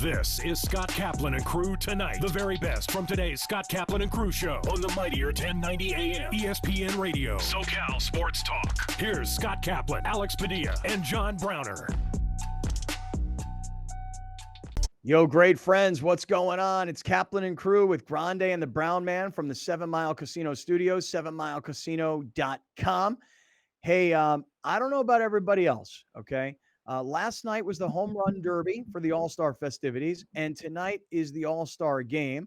This is Scott Kaplan and Crew Tonight. The very best from today's Scott Kaplan and Crew show on the mightier 1090 AM ESPN Radio. SoCal Sports Talk. Here's Scott Kaplan, Alex Padilla, and John Browner. Yo, great friends, what's going on? It's Kaplan and Crew with Grande and the Brown Man from the 7 Mile Casino Studios, 7milecasino.com. Hey, I don't know about everybody else, okay? Last night was the home run derby for the All-Star festivities, and tonight is the All-Star game.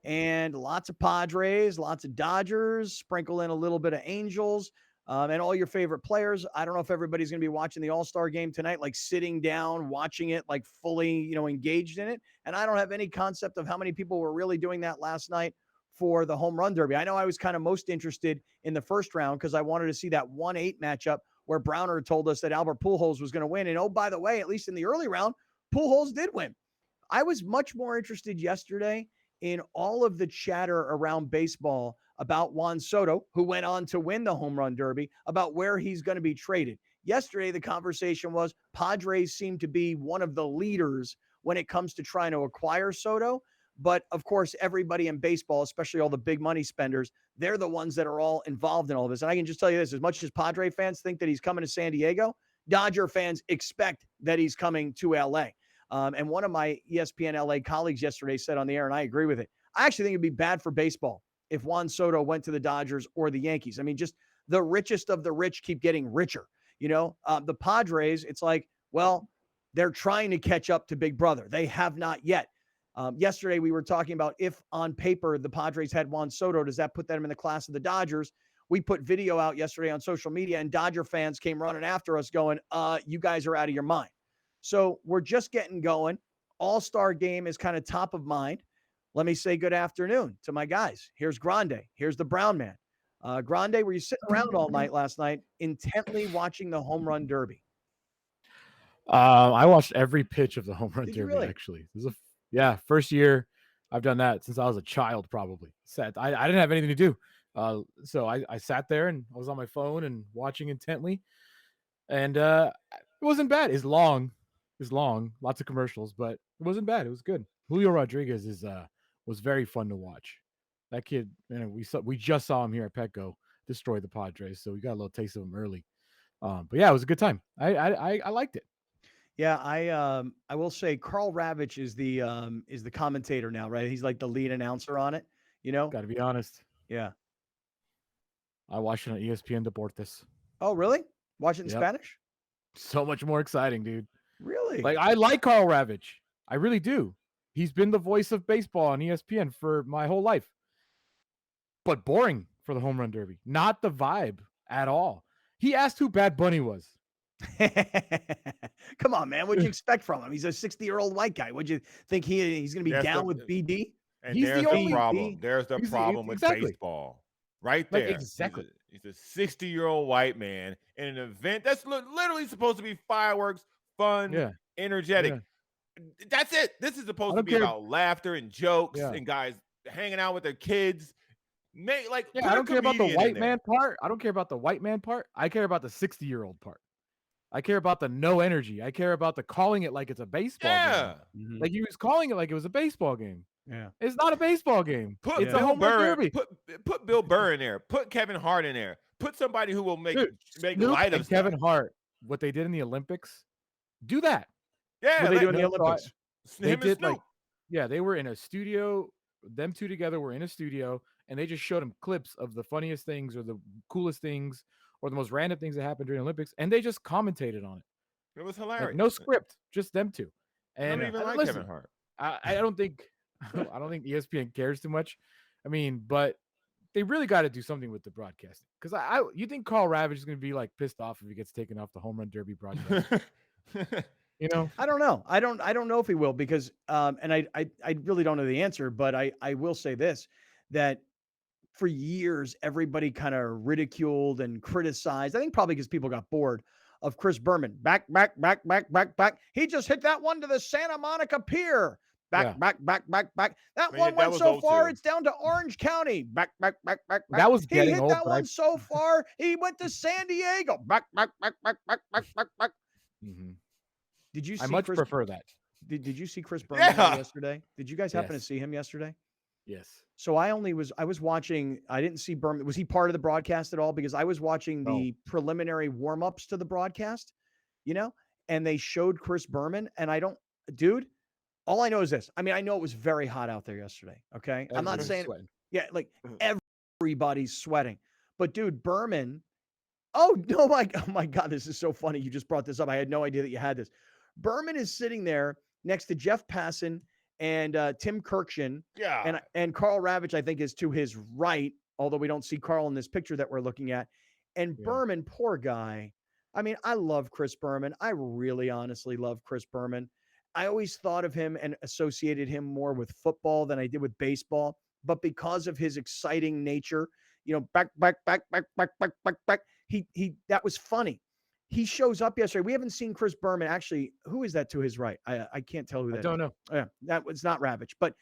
And lots of Padres, lots of Dodgers, sprinkle in a little bit of Angels, and all your favorite players. I don't know if everybody's going to be watching the All-Star game tonight, like sitting down, watching it, like fully, engaged in it. And I don't have any concept of how many people were really doing that last night for the home run derby. I know I was kind of most interested in the first round because I wanted to see that 1-8 matchup where Browner told us that Albert Pujols was going to win. And oh, by the way, at least in the early round, Pujols did win. I was much more interested yesterday in all of the chatter around baseball about Juan Soto, who went on to win the home run derby, about where he's going to be traded. Yesterday, the conversation was Padres seem to be one of the leaders when it comes to trying to acquire Soto. But of course, everybody in baseball, especially all the big money spenders, they're the ones that are all involved in all this. And I can just tell you this, as much as Padre fans think that he's coming to San Diego, Dodger fans expect that he's coming to LA. And one of my ESPN LA colleagues yesterday said on the air, and I agree with it, I actually think it'd be bad for baseball if Juan Soto went to the Dodgers or the Yankees. I mean, just the richest of the rich keep getting richer. The Padres, it's like, well, they're trying to catch up to Big Brother. They have not yet. Yesterday, we were talking about if on paper the Padres had Juan Soto, does that put them in the class of the Dodgers? We put video out yesterday on social media, and Dodger fans came running after us going, you guys are out of your mind. So we're just getting going. All-Star game is kind of top of mind. Let me say good afternoon to my guys. Here's Grande. Here's the Brown Man. Grande, were you sitting around all night last night intently watching the home run derby? I watched every pitch of the home run Did you derby, really? actually. First year I've done that since I was a child, probably. I didn't have anything to do. So I sat there and I was on my phone and watching intently. And it wasn't bad. It's long, lots of commercials, but it wasn't bad. It was good. Julio Rodriguez was very fun to watch. That kid, we just saw him here at Petco destroy the Padres, so we got a little taste of him early. But yeah, it was a good time. I liked it. Yeah, I will say Carl Ravitch is the commentator now, right? He's like the lead announcer on it, Got to be honest. Yeah. I watched it on ESPN Deportes. Oh, really? Watch it in Yep. Spanish? So much more exciting, dude. Really? Like, I like Carl Ravitch. I really do. He's been the voice of baseball on ESPN for my whole life. But boring for the home run derby. Not the vibe at all. He asked who Bad Bunny was. Come on, man. What'd you expect from him? He's a 60-year-old white guy. What'd you think he's going to be down with BD? And He's there's the the only- problem. There's the problem with exactly. baseball. Right Like, there. exactly. He's a 60-year-old white man in an event that's literally supposed to be fireworks, fun, energetic. Yeah. That's it. This is supposed to be care. about laughter and jokes Yeah. and guys hanging out with their kids. I don't care about the white man part. I don't care about the white man part. I care about the 60-year-old part. I care about the no energy. I care about the calling it like it's a baseball game. Mhm. Like he was calling it like it was a baseball game. Yeah. It's not a baseball game. Put It's a Bill home run Burr. derby. Put Bill Burr in there. Put Kevin Hart in there. Put somebody who will make Snoop light of and stuff. Kevin Hart, what they did in the Olympics, do that. Yeah, What do they do in the no, Olympics? They him and did Snoop. they were in a studio. Them two together were in a studio, and they just showed them clips of the funniest things or the coolest things or the most random things that happened during the Olympics, and they just commentated on it. It was hilarious. Like, no script, just them two. I And don't even like listen, Kevin Hart. I don't think I don't think ESPN cares too much. I mean, but they really got to do something with the broadcasting, because you think Carl Ravitch is going to be like pissed off if he gets taken off the home run derby broadcast? I don't know. I don't know if he will, because and I really don't know the answer, but I will say this, that for years everybody kind of ridiculed and criticized. I think probably because people got bored of Chris Berman. Back. He just hit that one to the Santa Monica Pier. Back. That one went so far, it's down to Orange County. Back. That was He getting hit old. that one so far, he went to San Diego. Back. Mhm. Did you see I much Chris, prefer that. Did you see Chris Berman Yeah. yesterday? Did you guys happen to see him yesterday? Yes. So I was watching. I didn't see Berman. Was he part of the broadcast at all? Because I was watching the preliminary warm-ups to the broadcast, and they showed Chris Berman, and dude. All I know is this. I mean, I know it was very hot out there yesterday. Okay, I'm not saying, sweating. yeah, like everybody's sweating, but dude, Berman. Oh no, oh my God, this is so funny. You just brought this up. I had no idea that you had this. Berman is sitting there next to Jeff Passan and Tim Kirkshin. Yeah. And Carl Ravitch, I think, is to his right, although we don't see Carl in this picture that we're looking at. And Berman, poor guy. I mean, I love Chris Berman. I really honestly love Chris Berman. I always thought of him and associated him more with football than I did with baseball. But because of his exciting nature, back, that was funny. He shows up yesterday. We haven't seen Chris Berman. Actually, who is that to his right? I can't tell who that is. I don't know. Yeah, that was not Ravitch. But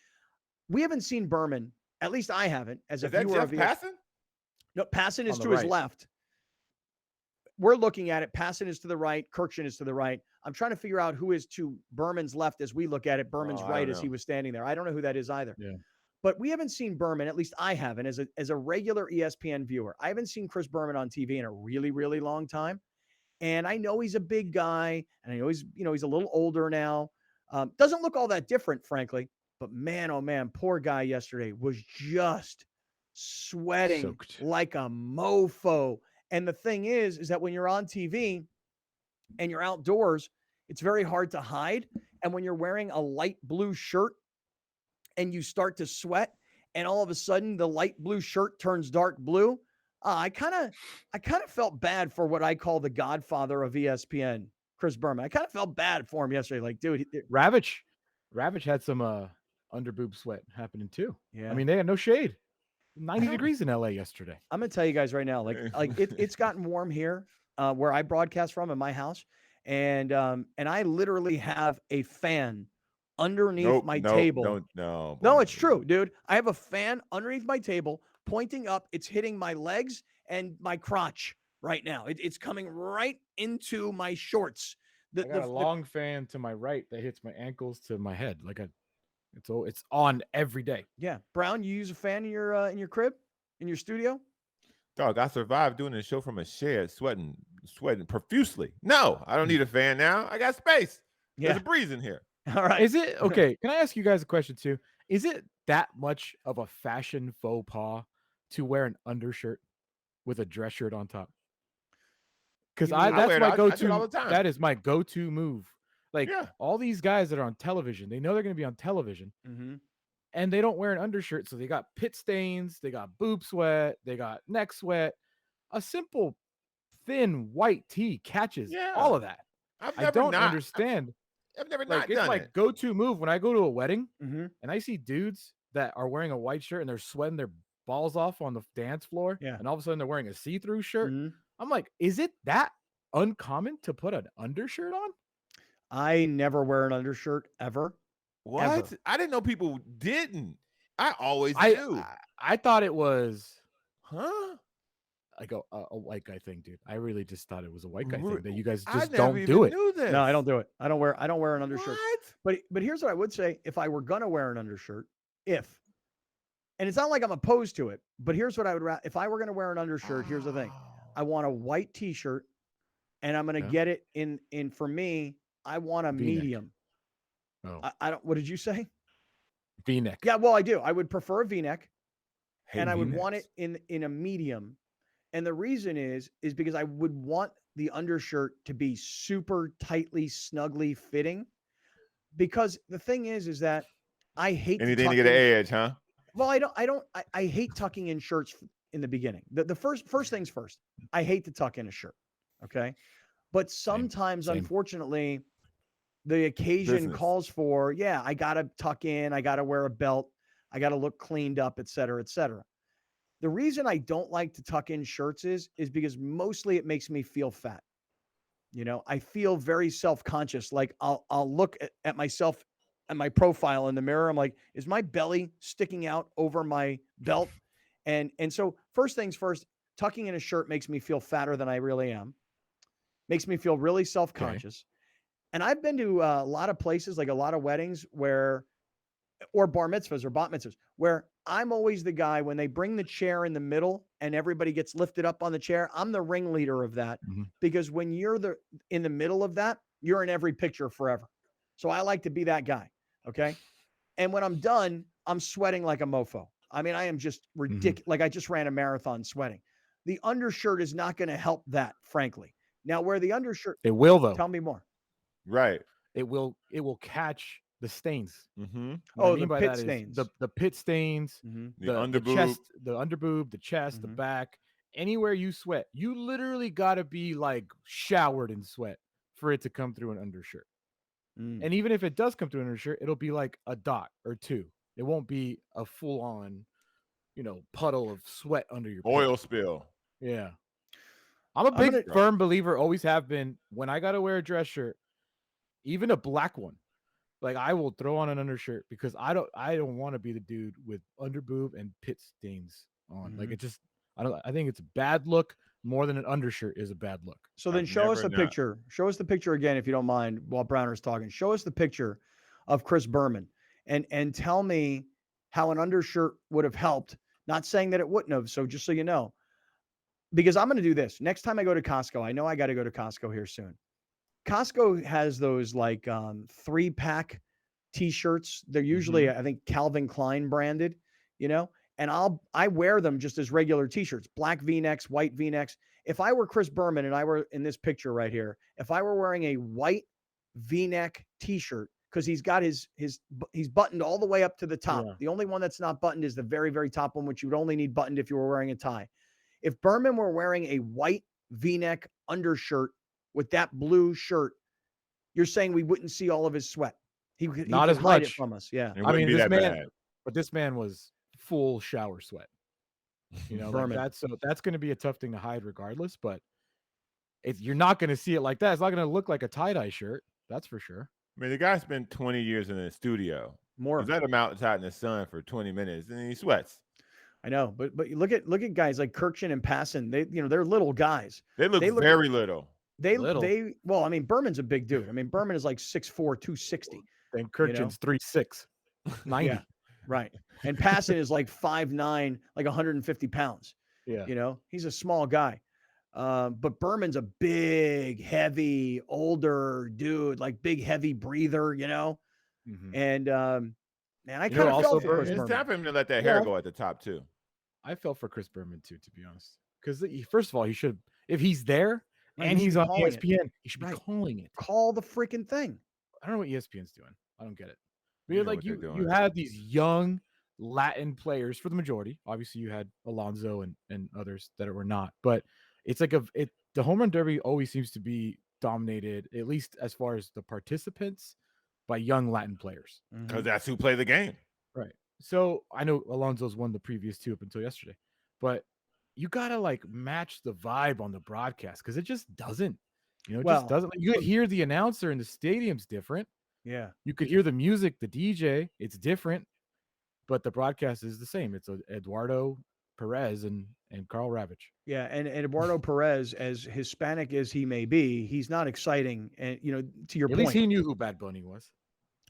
we haven't seen Berman. At least I haven't. As a viewer of Passan? No, Passan is to his left. We're looking at it. Passan is to the right. Kirkshin is to the right. I'm trying to figure out who is to Berman's left as we look at it. Berman's right as he was standing there. I don't know who that is either. Yeah. But we haven't seen Berman, at least I haven't, as a regular ESPN viewer. I haven't seen Chris Berman on TV in a really, really long time. And I know he's a big guy, and I know he's a little older now. Doesn't look all that different, frankly. But man, oh man, poor guy yesterday was just sweating Soaked. like a mofo. And the thing is that when you're on TV and you're outdoors, it's very hard to hide. And when you're wearing a light blue shirt and you start to sweat, and all of a sudden the light blue shirt turns dark blue, I kind of felt bad for what I call the godfather of ESPN, Chris Berman. I kind of felt bad for him yesterday. Like, dude, Ravitch had some under boob sweat happening too. Yeah. I mean, they had no shade. 90 degrees in LA yesterday. I'm gonna tell you guys right now, like it's gotten warm here where I broadcast from in my house, and I literally have a fan underneath my table. No, it's true, dude. I have a fan underneath my table pointing up. It's hitting my legs and my crotch right now. It's coming right into my shorts. I got a long fan to my right that hits my ankles to my head. It's on every day. Yeah, Brown, you use a fan in your crib, in your studio? Dog, I survived doing a show from a shed, sweating profusely. No, I don't need a fan now. I got space. Yeah. There's a breeze in here. All right. Is it okay? Can I ask you guys a question too? Is it that much of a fashion faux pas to wear an undershirt with a dress shirt on top? Because that's my go-to. All the time. That is my go-to move. All these guys that are on television, they know they're going to be on television, and they don't wear an undershirt, so they got pit stains, they got boob sweat, they got neck sweat. A simple, thin white tee catches all of that. I don't understand. I've never not done it. It's my go-to move when I go to a wedding and I see dudes that are wearing a white shirt and they're sweating their balls off on the dance floor, and all of a sudden they're wearing a see-through shirt. I'm like, is it that uncommon to put an undershirt on? I never wear an undershirt ever. What? Ever. I didn't know people didn't. I always do. I thought it was, like a white guy thing, dude. I really just thought it was a white guy thing that you guys just don't do it. No, I don't do it. I don't wear an undershirt. What? But here's what I would say: if I were gonna wear an undershirt, and it's not like I'm opposed to it, but here's what I would if I were gonna wear an undershirt. Here's the thing: I want a white T-shirt, and I'm gonna get it in. For me, I want a V-neck. medium. Oh, I don't. What did you say? V-neck. Yeah, well, I do. I would prefer a V-neck, and I would V-necks. want it in a medium. And the reason is because I would want the undershirt to be super tightly, snugly fitting. Because the thing is that I hate Anything to get an edge, huh? Well, I hate tucking in shirts in the beginning. The first things first. I hate to tuck in a shirt. Okay. But sometimes, Same. unfortunately, the occasion calls for, I got to tuck in, I got to wear a belt, I got to look cleaned up, et cetera, et cetera. The reason I don't like to tuck in shirts is because mostly it makes me feel fat. I feel very self-conscious. Like I'll look at myself and my profile in the mirror. I'm like, is my belly sticking out over my belt? And so first things first, tucking in a shirt makes me feel fatter than I really am. Makes me feel really self-conscious. And I've been to a lot of places, like a lot of weddings or bar mitzvahs or bat mitzvahs, where I'm always the guy when they bring the chair in the middle and everybody gets lifted up on the chair. I'm the ringleader of that because when you're in the middle of that, you're in every picture forever. So I like to be that guy. Okay. And when I'm done, I'm sweating like a mofo. I mean, I am just ridiculous. Like I just ran a marathon sweating. The undershirt is not going to help that, frankly. Now, where the undershirt, it will though. Tell me more. Right. It will catch the stains. What I mean by that stains. Is the pit stains, the underboob, the chest, the underboob, the chest, the back, anywhere you sweat. You literally got to be like showered in sweat for it to come through an undershirt. And even if it does come through an undershirt, it'll be like a dot or two. It won't be a full on, puddle of sweat under your oil spill. Yeah. I'm a big firm believer, always have been, when I got to wear a dress shirt, even a black one, like I will throw on an undershirt because I don't want to be the dude with underboob and pit stains on. Like it just, I think it's a bad look more than an undershirt is a bad look. So then show us a picture. Show us the picture again, if you don't mind, while Browner's talking. Show us the picture of Chris Berman and tell me how an undershirt would have helped. Not saying that it wouldn't have. So just so you know, because I'm going to do this next time I go to Costco. I know I got to go to Costco here soon. Costco has those like 3-pack t-shirts. They're usually, I think, Calvin Klein branded, and I wear them just as regular t-shirts, black V-necks, white V-necks. If I were Chris Berman and I were in this picture right here, if I were wearing a white V-neck t-shirt, because he's got he's buttoned all the way up to the top. Yeah. The only one that's not buttoned is the very, very top one, which you would only need buttoned if you were wearing a tie. If Berman were wearing a white V-neck undershirt with that blue shirt, you're saying we wouldn't see all of his sweat. He not as much from us. Yeah. I mean, this man was full shower sweat. That's going to be a tough thing to hide regardless, but you're not going to see it like that. It's not going to look like a tie-dye shirt. That's for sure. I mean, the guy spent 20 years in the studio. More. He's let him outside in the sun for 20 minutes and he sweats. I know, but look at guys like Kirkchin and Passon. They're little guys. They look very little. Well, I mean, Berman's a big dude. I mean, Berman is like 6'4", 260. And Kirkchin's 3'6", 90. Yeah, right. And Passon is like 5'9", like 150 pounds. Yeah. He's a small guy. But Berman's a big, heavy, older dude, like big, heavy breather, And man, I kind of felt for Chris Berman. It's time for him to let that hair go at the top too. I felt for Chris Berman too, to be honest. Because first of all, he should, if he's there and he's on ESPN, he should be calling it. Call the freaking thing. I don't know what ESPN's doing. I don't get it. You had these young Latin players for the majority. Obviously, you had Alonso and others that were not. But it's like the home run derby always seems to be dominated, at least as far as the participants, by young Latin players. Because that's who play the game. Right. So I know Alonso's won the previous two up until yesterday. But you got to match the vibe on the broadcast because it just doesn't. Just doesn't. You could hear the announcer in the stadium's different. Yeah. You could hear the music, the DJ, it's different, but the broadcast is the same. It's Eduardo Perez and Carl Ravitch. Yeah, and Eduardo Perez, as Hispanic as he may be, he's not exciting. And to your point, at least he knew who Bad Bunny was.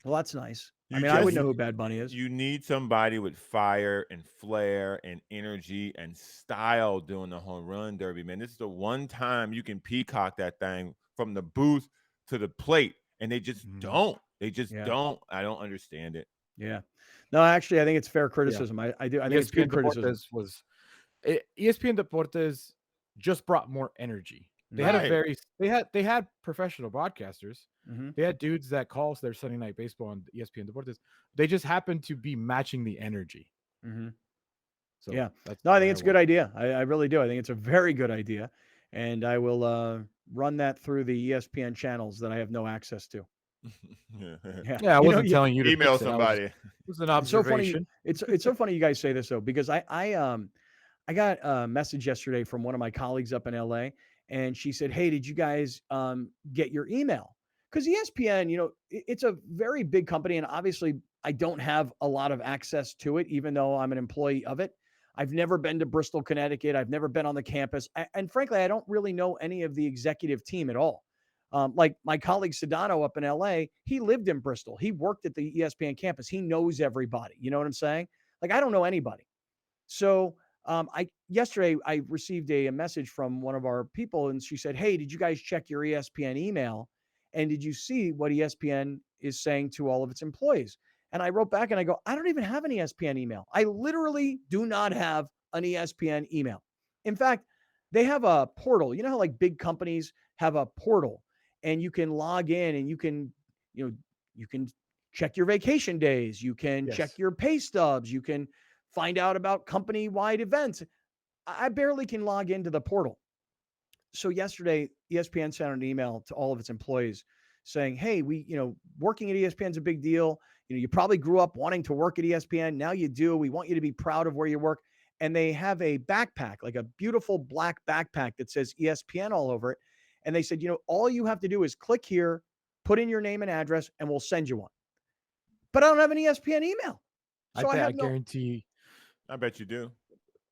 Well, that's nice. I would know who Bad Bunny is. You need somebody with fire and flair and energy and style doing the home run derby, man. This is the one time you can peacock that thing from the booth to the plate, and they just don't. They just don't. I don't understand it. Yeah. No, actually, I think it's fair criticism. I do. I think it's good criticism. ESPN Deportes just brought more energy. They had professional broadcasters. They had dudes that call their Sunday Night Baseball on ESPN Deportes. They just happened to be matching the energy. So yeah, I think it's a good idea. I really do. I think it's a very good idea, and I will run that through the ESPN channels that I have no access to. Yeah, I wasn't telling you to email somebody. It was an observation. It's so funny you guys say this though, because I got a message yesterday from one of my colleagues up in LA, and she said, "Hey, did you guys get your email?" Because ESPN, it's a very big company, and obviously I don't have a lot of access to it, even though I'm an employee of it. I've never been to Bristol, Connecticut. I've never been on the campus, and frankly, I don't really know any of the executive team at all. Like my colleague Sedano up in LA, he lived in Bristol. He worked at the ESPN campus. He knows everybody. You know what I'm saying? Like, I don't know anybody. So yesterday I received a message from one of our people, and she said, "Hey, did you guys check your ESPN email? And did you see what ESPN is saying to all of its employees?" And I wrote back and I go, "I don't even have an ESPN email. I literally do not have an ESPN email. In fact, they have a portal. You know how like big companies have a portal, and you can log in and you can check your vacation days, you can check Yes. your pay stubs, you can find out about company-wide events. I barely can log into the portal." So yesterday, ESPN sent an email to all of its employees saying, "Hey, working at ESPN is a big deal. You probably grew up wanting to work at ESPN. Now you do. We want you to be proud of where you work." And they have a backpack, like a beautiful black backpack that says ESPN all over it. And they said, all you have to do is click here, put in your name and address, and we'll send you one. But I don't have an ESPN email. So I guarantee, I bet you do.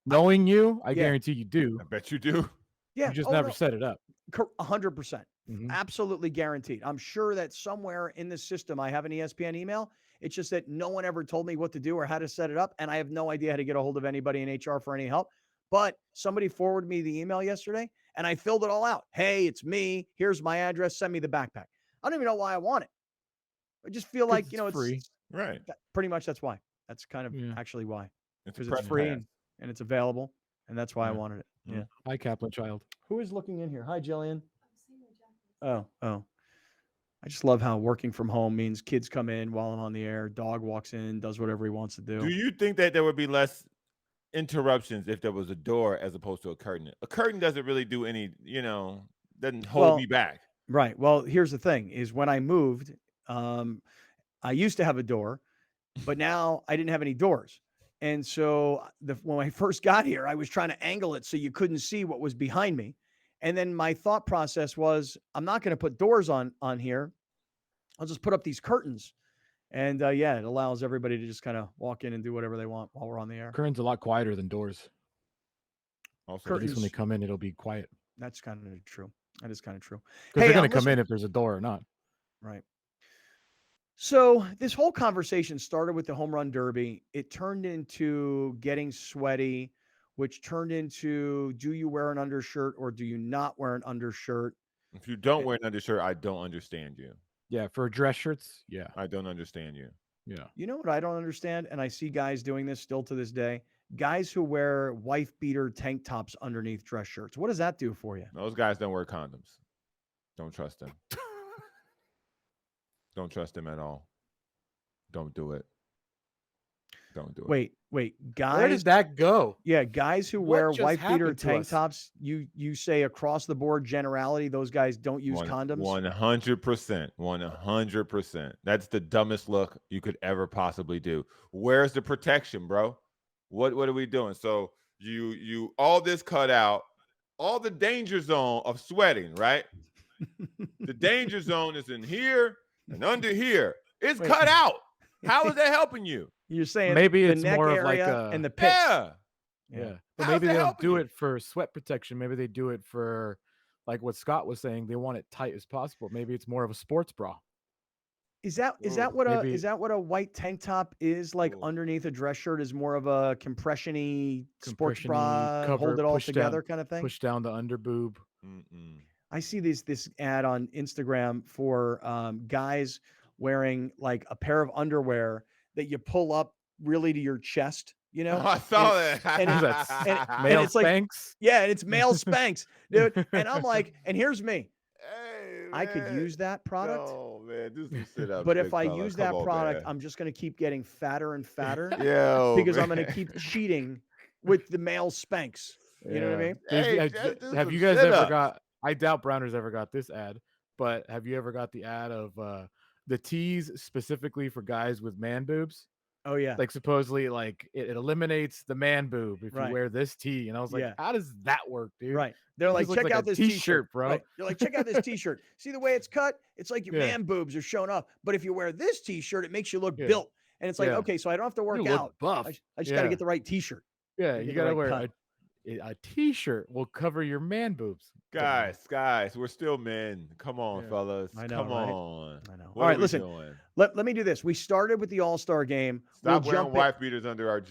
knowing you, I guarantee you do. I bet you do. Yeah. You just never set it up. 100%. Mhm. Absolutely guaranteed. I'm sure that somewhere in the system I have an ESPN email. It's just that no one ever told me what to do or how to set it up. And I have no idea how to get a hold of anybody in HR for any help. But somebody forwarded me the email yesterday and I filled it all out. "Hey, it's me. Here's my address. Send me the backpack." I don't even know why I want it. I just feel like, It's free. Right. Pretty much that's why. That's kind of actually why. It's Because it's free and it's available. And that's why I wanted it. Yeah. Hi, Kaplan child. Who is looking in here? Hi, Jillian. Oh. I just love how working from home means kids come in while I'm on the air. Dog walks in, does whatever he wants to do. Do you think that there would be less interruptions if there was a door as opposed to a curtain? A curtain doesn't really do any, doesn't hold me back. Right. Well, here's the thing is when I moved, I used to have a door, but now I didn't have any doors. And so when I first got here, I was trying to angle it so you couldn't see what was behind me. And then my thought process was, I'm not going to put doors on here. I'll just put up these curtains. And it allows everybody to just kind of walk in and do whatever they want while we're on the air. Curtains a lot quieter than doors. Also, at least when they come in, it'll be quiet. That's kind of true. That is kind of true. Because they're going to come in if there's a door or not. Right. So this whole conversation started with the home run derby. It turned into getting sweaty, which turned into, do you wear an undershirt or do you not wear an undershirt? If you don't wear an undershirt, I don't understand you. Yeah, for dress shirts, yeah. I don't understand you. Yeah. You know what I don't understand? And I see guys doing this still to this day. Guys who wear wife beater tank tops underneath dress shirts. What does that do for you? Those guys don't wear condoms. Don't trust them. Don't trust them at all. Don't do it. Don't do it. Wait, guys. Where did that go? Yeah, guys who wear wife beater tank tops, you say across the board generality, those guys don't use condoms? 100%. 100%. That's the dumbest look you could ever possibly do. Where's the protection, bro? What are we doing? So you all this cut out, all the danger zone of sweating, right? The danger zone is in here and under here. It's cut out. How is that helping you? You're saying maybe the it's neck more of area like and the pits. Yeah. But maybe they don't do it for sweat protection. Maybe they do it for, like what Scott was saying, they want it tight as possible. Maybe it's more of a sports bra. Is that what a white tank top is like underneath a dress shirt? Is more of a compression-y sports bra, cover, hold it all together kind of thing? Push down the under boob. I see this ad on Instagram for guys wearing like a pair of underwear that you pull up really to your chest, I saw that. Male Spanx? And it's male Spanx, dude. And I'm like, and here's me. Hey, I could use that product. Oh man, do some sit-ups. But if I use that product, I'm just going to keep getting fatter and fatter. Because I'm going to keep cheating with the male Spanx. You know what I mean? Have you guys ever got, I doubt Browner's ever got this ad, but have you ever got the ad of the tees specifically for guys with man boobs? Oh yeah. Like supposedly like it eliminates the man boob if you wear this tee. And I was like, how does that work, dude? Right. They're like, check out this t-shirt, bro. Right. They're like, check out this t-shirt. See the way it's cut? It's like your man boobs are showing up. But if you wear this t-shirt, it makes you look built. And it's like, okay, so I don't have to work out. Buff. I just got to get the right t-shirt. Yeah, you got to wear A T-shirt will cover your man boobs. Guys, we're still men. Come on, fellas. I know, Come right? on. I know. What All right, are we listen. doing? Let me do this. We started with the All-Star game. Stop wearing wife beaters under our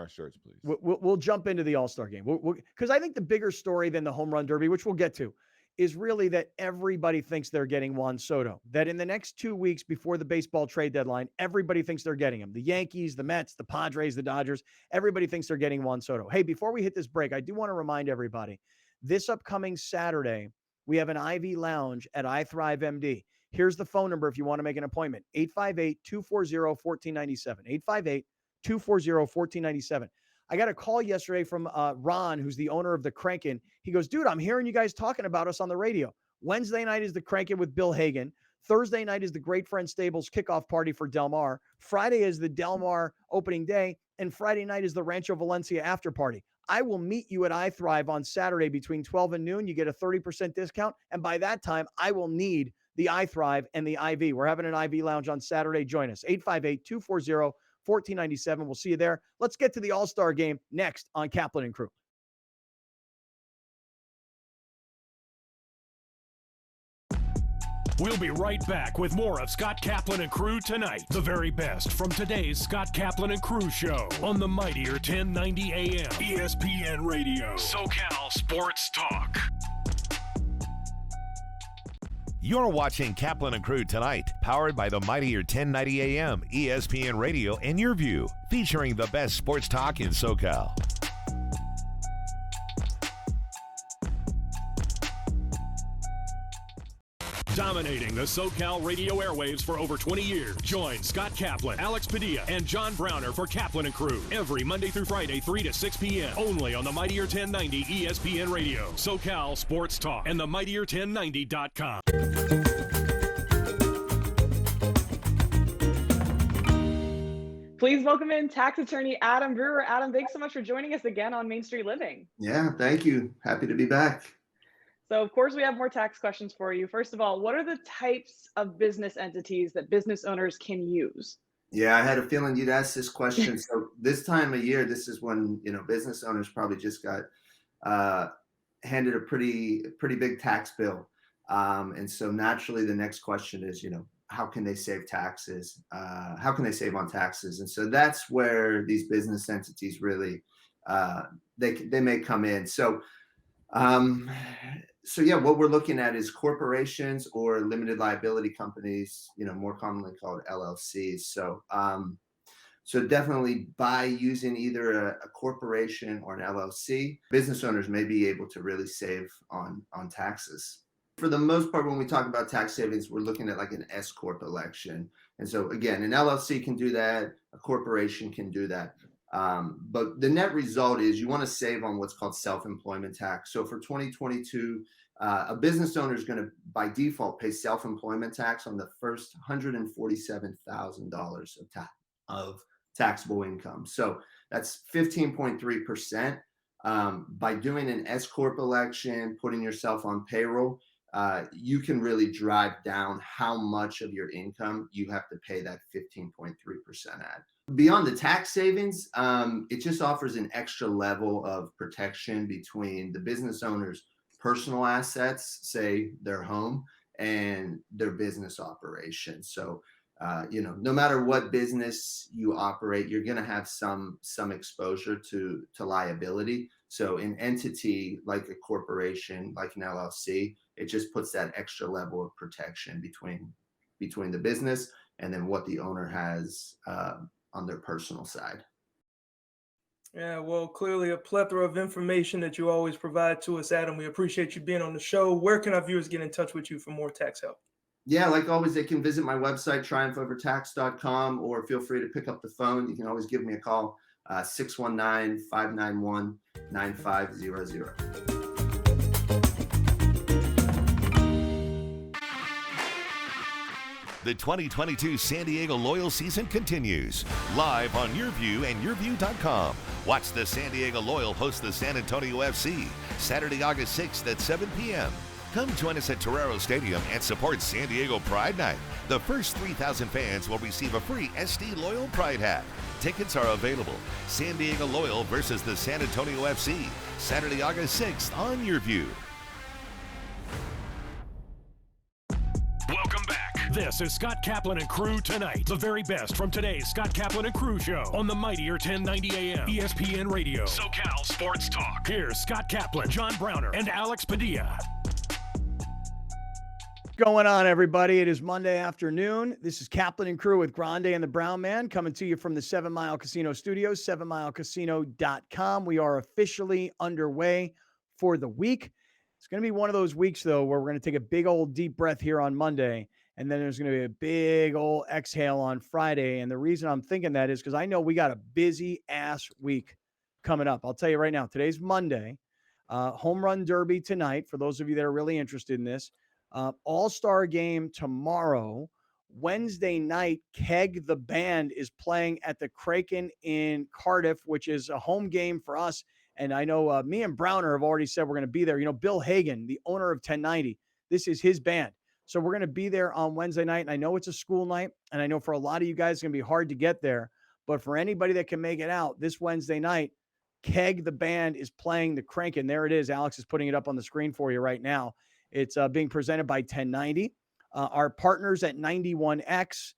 shirts, please. We'll jump into the All-Star game. Because I think the bigger story than the home run derby, which we'll get to, is really that everybody thinks they're getting Juan Soto. That in the next 2 weeks before the baseball trade deadline, everybody thinks they're getting him. The Yankees, the Mets, the Padres, the Dodgers, everybody thinks they're getting Juan Soto. Hey, before we hit this break, I do want to remind everybody, this upcoming Saturday, we have an IV lounge at iThrive MD. Here's the phone number if you want to make an appointment, 858-240-1497, 858-240-1497. I got a call yesterday from Ron, who's the owner of the Kranken. He goes, dude, I'm hearing you guys talking about us on the radio. Wednesday night is the Kranken with Bill Hagan. Thursday night is the Great Friend Stables kickoff party for Del Mar. Friday is the Del Mar opening day. And Friday night is the Rancho Valencia after party. I will meet you at iThrive on Saturday between 12 and noon. You get a 30% discount. And by that time, I will need the iThrive and the IV. We're having an IV lounge on Saturday. Join us, 858-240-1497. We'll see you there. Let's get to the All-Star game next on Kaplan and Crew. We'll be right back with more of Scott Kaplan and Crew tonight. The very best from today's Scott Kaplan and Crew show on the mightier 1090 AM ESPN Radio. SoCal Sports Talk. You're watching Kaplan and Crew tonight, powered by the mightier 1090 AM ESPN Radio and Your View, featuring the best sports talk in SoCal. Dominating the SoCal radio airwaves for over 20 years. Join Scott Kaplan, Alex Padilla, and John Browner for Kaplan and Crew every Monday through Friday, 3 to 6 p.m. only on the mightier 1090 ESPN Radio, SoCal Sports Talk, and the mightier1090.com. Please welcome in tax attorney Adam Brewer. Adam, thanks so much for joining us again on Main Street Living. Yeah, thank you. Happy to be back. So, of course, we have more tax questions for you. First of all, what are the types of business entities that business owners can use? Yeah, I had a feeling you'd ask this question. So this time of year, this is when, business owners probably just got handed a pretty big tax bill. And so naturally, the next question is, how can they save taxes? How can they save on taxes? And so that's where these business entities really, they may come in. So yeah, what we're looking at is corporations or limited liability companies, more commonly called LLCs. So definitely by using either a corporation or an LLC, business owners may be able to really save on taxes. For the most part, when we talk about tax savings, we're looking at like an S Corp election. And so again, an LLC can do that, a corporation can do that. But the net result is you want to save on what's called self-employment tax. So for 2022, a business owner is going to, by default, pay self-employment tax on the first $147,000 of taxable income. So that's 15.3%. By doing an S Corp election, putting yourself on payroll, you can really drive down how much of your income you have to pay that 15.3% at. Beyond the tax savings, it just offers an extra level of protection between the business owner's personal assets, say their home, and their business operation. So, no matter what business you operate, you're going to have some exposure to liability. So an entity like a corporation, like an LLC, it just puts that extra level of protection between the business and then what the owner has on their personal side. Yeah, well, clearly a plethora of information that you always provide to us, Adam. We appreciate you being on the show. Where can our viewers get in touch with you for more tax help? Yeah, like always, they can visit my website, triumphovertax.com, or feel free to pick up the phone. You can always give me a call, 619-591-9500. The 2022 San Diego Loyal season continues. Live on Your View and YourView.com. Watch the San Diego Loyal host the San Antonio FC Saturday, August 6th at 7 p.m. Come join us at Torero Stadium and support San Diego Pride Night. The first 3,000 fans will receive a free SD Loyal Pride hat. Tickets are available. San Diego Loyal versus the San Antonio FC, Saturday, August 6th on Your View. Welcome back. This is Scott Kaplan and Crew Tonight. The very best from today's Scott Kaplan and Crew show on the mightier 1090 AM ESPN Radio. SoCal Sports Talk. Here's Scott Kaplan, John Browner, and Alex Padilla. Going on, everybody? It is Monday afternoon. This is Kaplan and Crew with Grande and the Brown Man coming to you from the 7 Mile Casino Studios, 7milecasino.com. We are officially underway for the week. It's going to be one of those weeks, though, where we're going to take a big old deep breath here on Monday, and then there's going to be a big old exhale on Friday. And the reason I'm thinking that is because I know we got a busy-ass week coming up. I'll tell you right now, today's Monday. Home Run Derby tonight, for those of you that are really interested in this. All-Star game tomorrow. Wednesday night, Keg the Band is playing at the Kraken in Cardiff, which is a home game for us. And I know me and Browner have already said we're going to be there. You know, Bill Hagan, the owner of 1090, this is his band. So we're going to be there on Wednesday night. And I know it's a school night. And I know for a lot of you guys, it's going to be hard to get there. But for anybody that can make it out this Wednesday night, Keg the Band is playing the Kraken. There it is. Alex is putting it up on the screen for you right now. It's being presented by 1090, our partners at 91X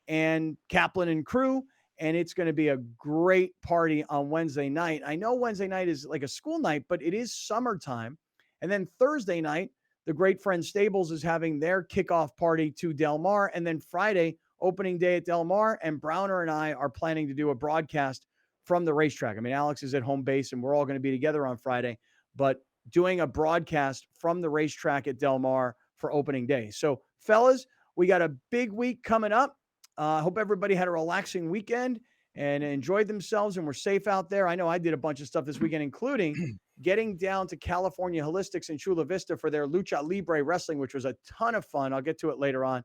and Kaplan and Crew. And it's going to be a great party on Wednesday night. I know Wednesday night is like a school night, but it is summertime. And then Thursday night, the great friend Stables is having their kickoff party to Del Mar. And then Friday, opening day at Del Mar. And Browner and I are planning to do a broadcast from the racetrack. I mean, Alex is at home base and we're all going to be together on Friday. But doing a broadcast from the racetrack at Del Mar for opening day. So, fellas, we got a big week coming up. I hope everybody had a relaxing weekend and enjoyed themselves and were safe out there. I know I did a bunch of stuff this weekend, including getting down to California Holistics in Chula Vista for their Lucha Libre Wrestling, which was a ton of fun. I'll get to it later on.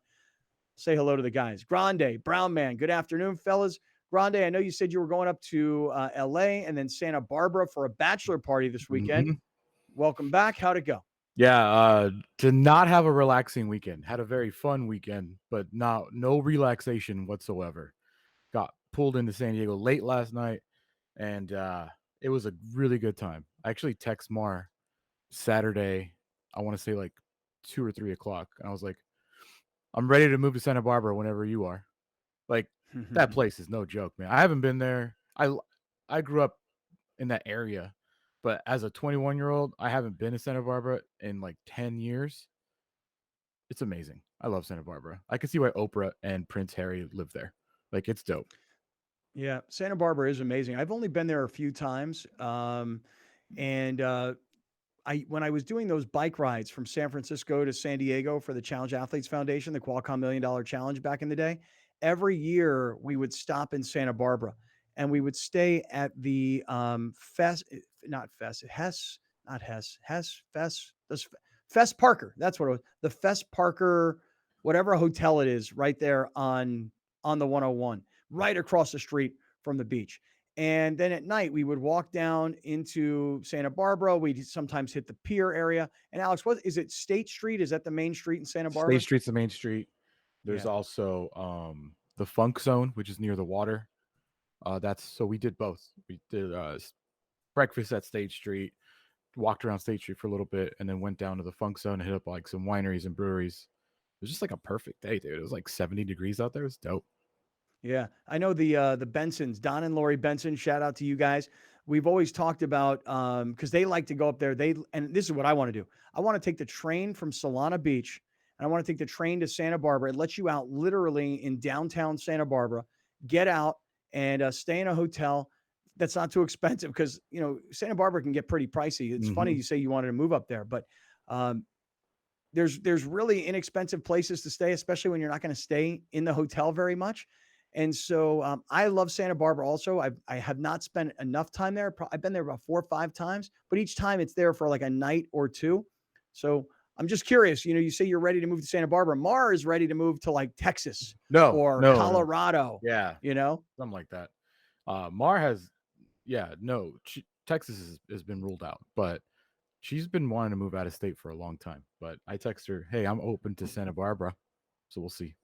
Say hello to the guys. Grande, Brown Man, good afternoon, fellas. Grande, I know you said you were going up to L.A. and then Santa Barbara for a bachelor party this weekend. Mm-hmm. Welcome back. How'd it go? Yeah, to not have a relaxing weekend. Had a very fun weekend, but no relaxation whatsoever. Got pulled into San Diego late last night, and it was a really good time. I actually text Mar Saturday, I want to say like 2 or 3 o'clock, and I was like, I'm ready to move to Santa Barbara whenever you are. Like, that place is no joke, man. I haven't been there. I grew up in that area. But as a 21-year-old, I haven't been to Santa Barbara in like 10 years. It's amazing. I love Santa Barbara. I can see why Oprah and Prince Harry live there. Like, it's dope. Yeah, Santa Barbara is amazing. I've only been there a few times. When I was doing those bike rides from San Francisco to San Diego for the Challenge Athletes Foundation, the Qualcomm $1 Million Challenge back in the day, every year we would stop in Santa Barbara. And we would stay at the Fess Parker. That's what it was. The Fess Parker, whatever hotel it is, right there on the 101, right across the street from the beach. And then at night, we would walk down into Santa Barbara. We'd sometimes hit the pier area. And Alex, what is it? State Street? Is that the main street in Santa Barbara? State Street's the main street. There's also the Funk Zone, which is near the water. So we did both. We did breakfast at State Street, walked around State Street for a little bit, and then went down to the Funk Zone and hit up like some wineries and breweries. It was just like a perfect day, dude. It was like 70 degrees out there. It was dope. Yeah, I know the Bensons, Don and Lori Benson. Shout out to you guys. We've always talked about because they like to go up there. And this is what I want to do. I want to take the train from Solana Beach, and I want to take the train to Santa Barbara. It lets you out literally in downtown Santa Barbara. Get out and stay in a hotel that's not too expensive because, you know, Santa Barbara can get pretty pricey. It's funny you say you wanted to move up there, but there's really inexpensive places to stay, especially when you're not going to stay in the hotel very much. And so I love Santa Barbara also. I have not spent enough time there. I've been there about 4 or 5 times, but each time it's there for like a night or two. So I'm just curious, you know, you say you're ready to move to Santa Barbara. Mar is ready to move to like Texas or Colorado. No. Yeah. You know, something like that. Mar has, Texas has been ruled out, but She's been wanting to move out of state for a long time, but I text her, "Hey, I'm open to Santa Barbara, so we'll see."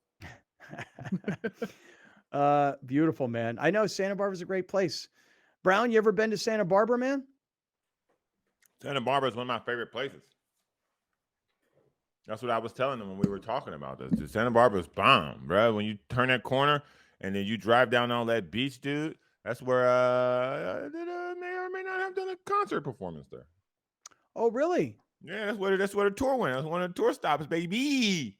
Beautiful, man. I know Santa Barbara's a great place. Brown, you ever been to Santa Barbara, man? Santa Barbara is one of my favorite places. That's what I was telling them when we were talking about this. The Santa Barbara's bomb, bro. When you turn that corner and then you drive down all that beach, dude, that's where I may or may not have done a concert performance there. Oh, really? Yeah, that's where the tour went. That's one of the tour stops, baby.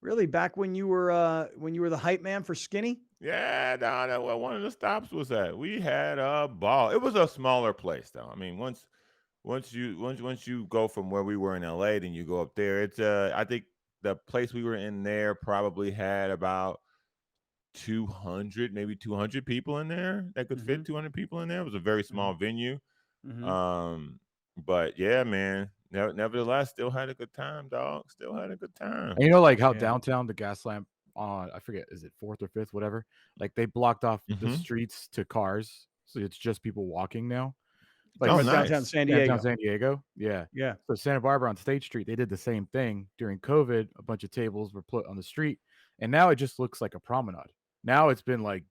Really? Back when you were the hype man for Skinny? Yeah, no, that what one of the stops was at. We had a ball. It was a smaller place though. I mean, once you go from where we were in LA, then you go up there. It's I think the place we were in there probably had about 200, maybe 200 people in there that could fit 200 people in there. It was a very small venue. But yeah, man. Nevertheless, still had a good time, dog. Still had a good time. And you know, like how downtown the gas lamp on, I forget, is it 4th or 5th, whatever? Like they blocked off the streets to cars, so it's just people walking now. Like downtown San Diego. Downtown San Diego, yeah. So Santa Barbara on State Street, they did the same thing during COVID. A bunch of tables were put on the street, and now it just looks like a promenade. Now it's been like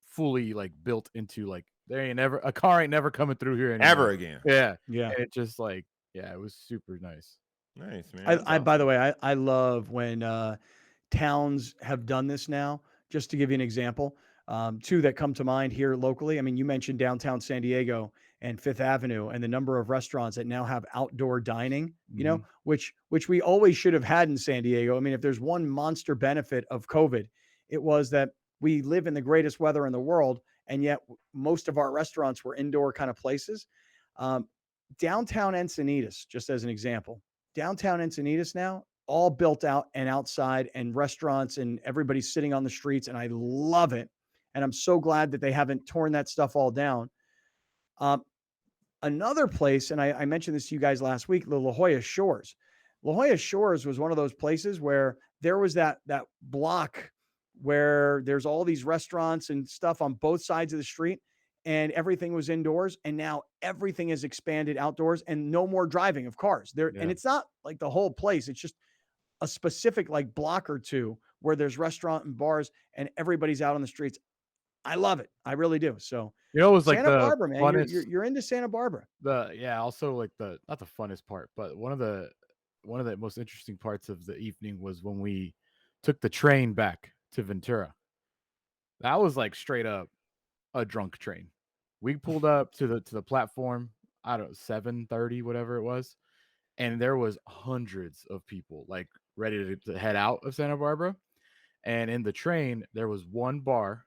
fully like built into like a car ain't never coming through here anymore. Ever again. Yeah. Yeah. And it just like, yeah, it was super nice. Nice, man. I by the way, I love when towns have done this now. Just to give you an example, two that come to mind here locally. I mean, you mentioned downtown San Diego and Fifth Avenue, and the number of restaurants that now have outdoor dining. You know, which we always should have had in San Diego. I mean, if there's one monster benefit of COVID, it was that we live in the greatest weather in the world, and yet most of our restaurants were indoor kind of places. Downtown Encinitas, just as an example. Downtown Encinitas now, all built out and outside and restaurants and everybody's sitting on the streets. And I love it. And I'm so glad that they haven't torn that stuff all down. Another place, and I mentioned this to you guys last week, the La Jolla Shores. La Jolla Shores was one of those places where there was that block where there's all these restaurants and stuff on both sides of the street, and everything was indoors. And now everything is expanded outdoors and no more driving of cars there. And it's not like the whole place. It's just a specific like block or two where there's restaurant and bars and everybody's out on the streets. I love it. I really do. So it was like Santa Barbara, man. You're into Santa Barbara. Also like not the funnest part, but one of the most interesting parts of the evening was when we took the train back to Ventura. That was like straight up a drunk train. We pulled up to the platform, I don't know, 7:30, whatever it was, and there was hundreds of people like ready to head out of Santa Barbara. And in the train, there was one bar,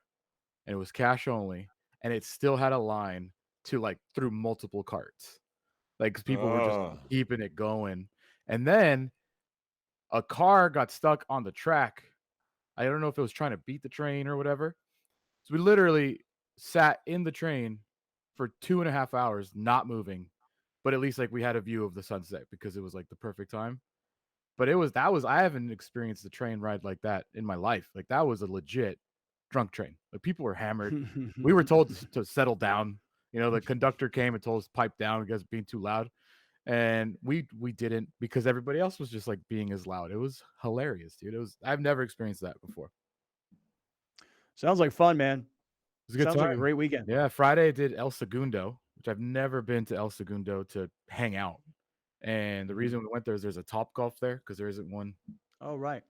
and it was cash only, and it still had a line to like through multiple carts. Like people were just keeping it going. And then a car got stuck on the track. I don't know if it was trying to beat the train or whatever. So we literally sat in the train for 2.5 hours, not moving, but at least like we had a view of the sunset because it was like the perfect time. But I haven't experienced a train ride like that in my life. Like that was a legit drunk train. Like people were hammered. We were told to settle down. You know, the conductor came and told us pipe down because being too loud. And we didn't, because everybody else was just like being as loud. It was hilarious, dude. I've never experienced that before. Sounds like fun, man. It was a good Sounds time. like a great weekend. Yeah, Friday I did El Segundo, which I've never been to El Segundo to hang out. And the reason we went there is there's a Topgolf there because there isn't one. Oh, right.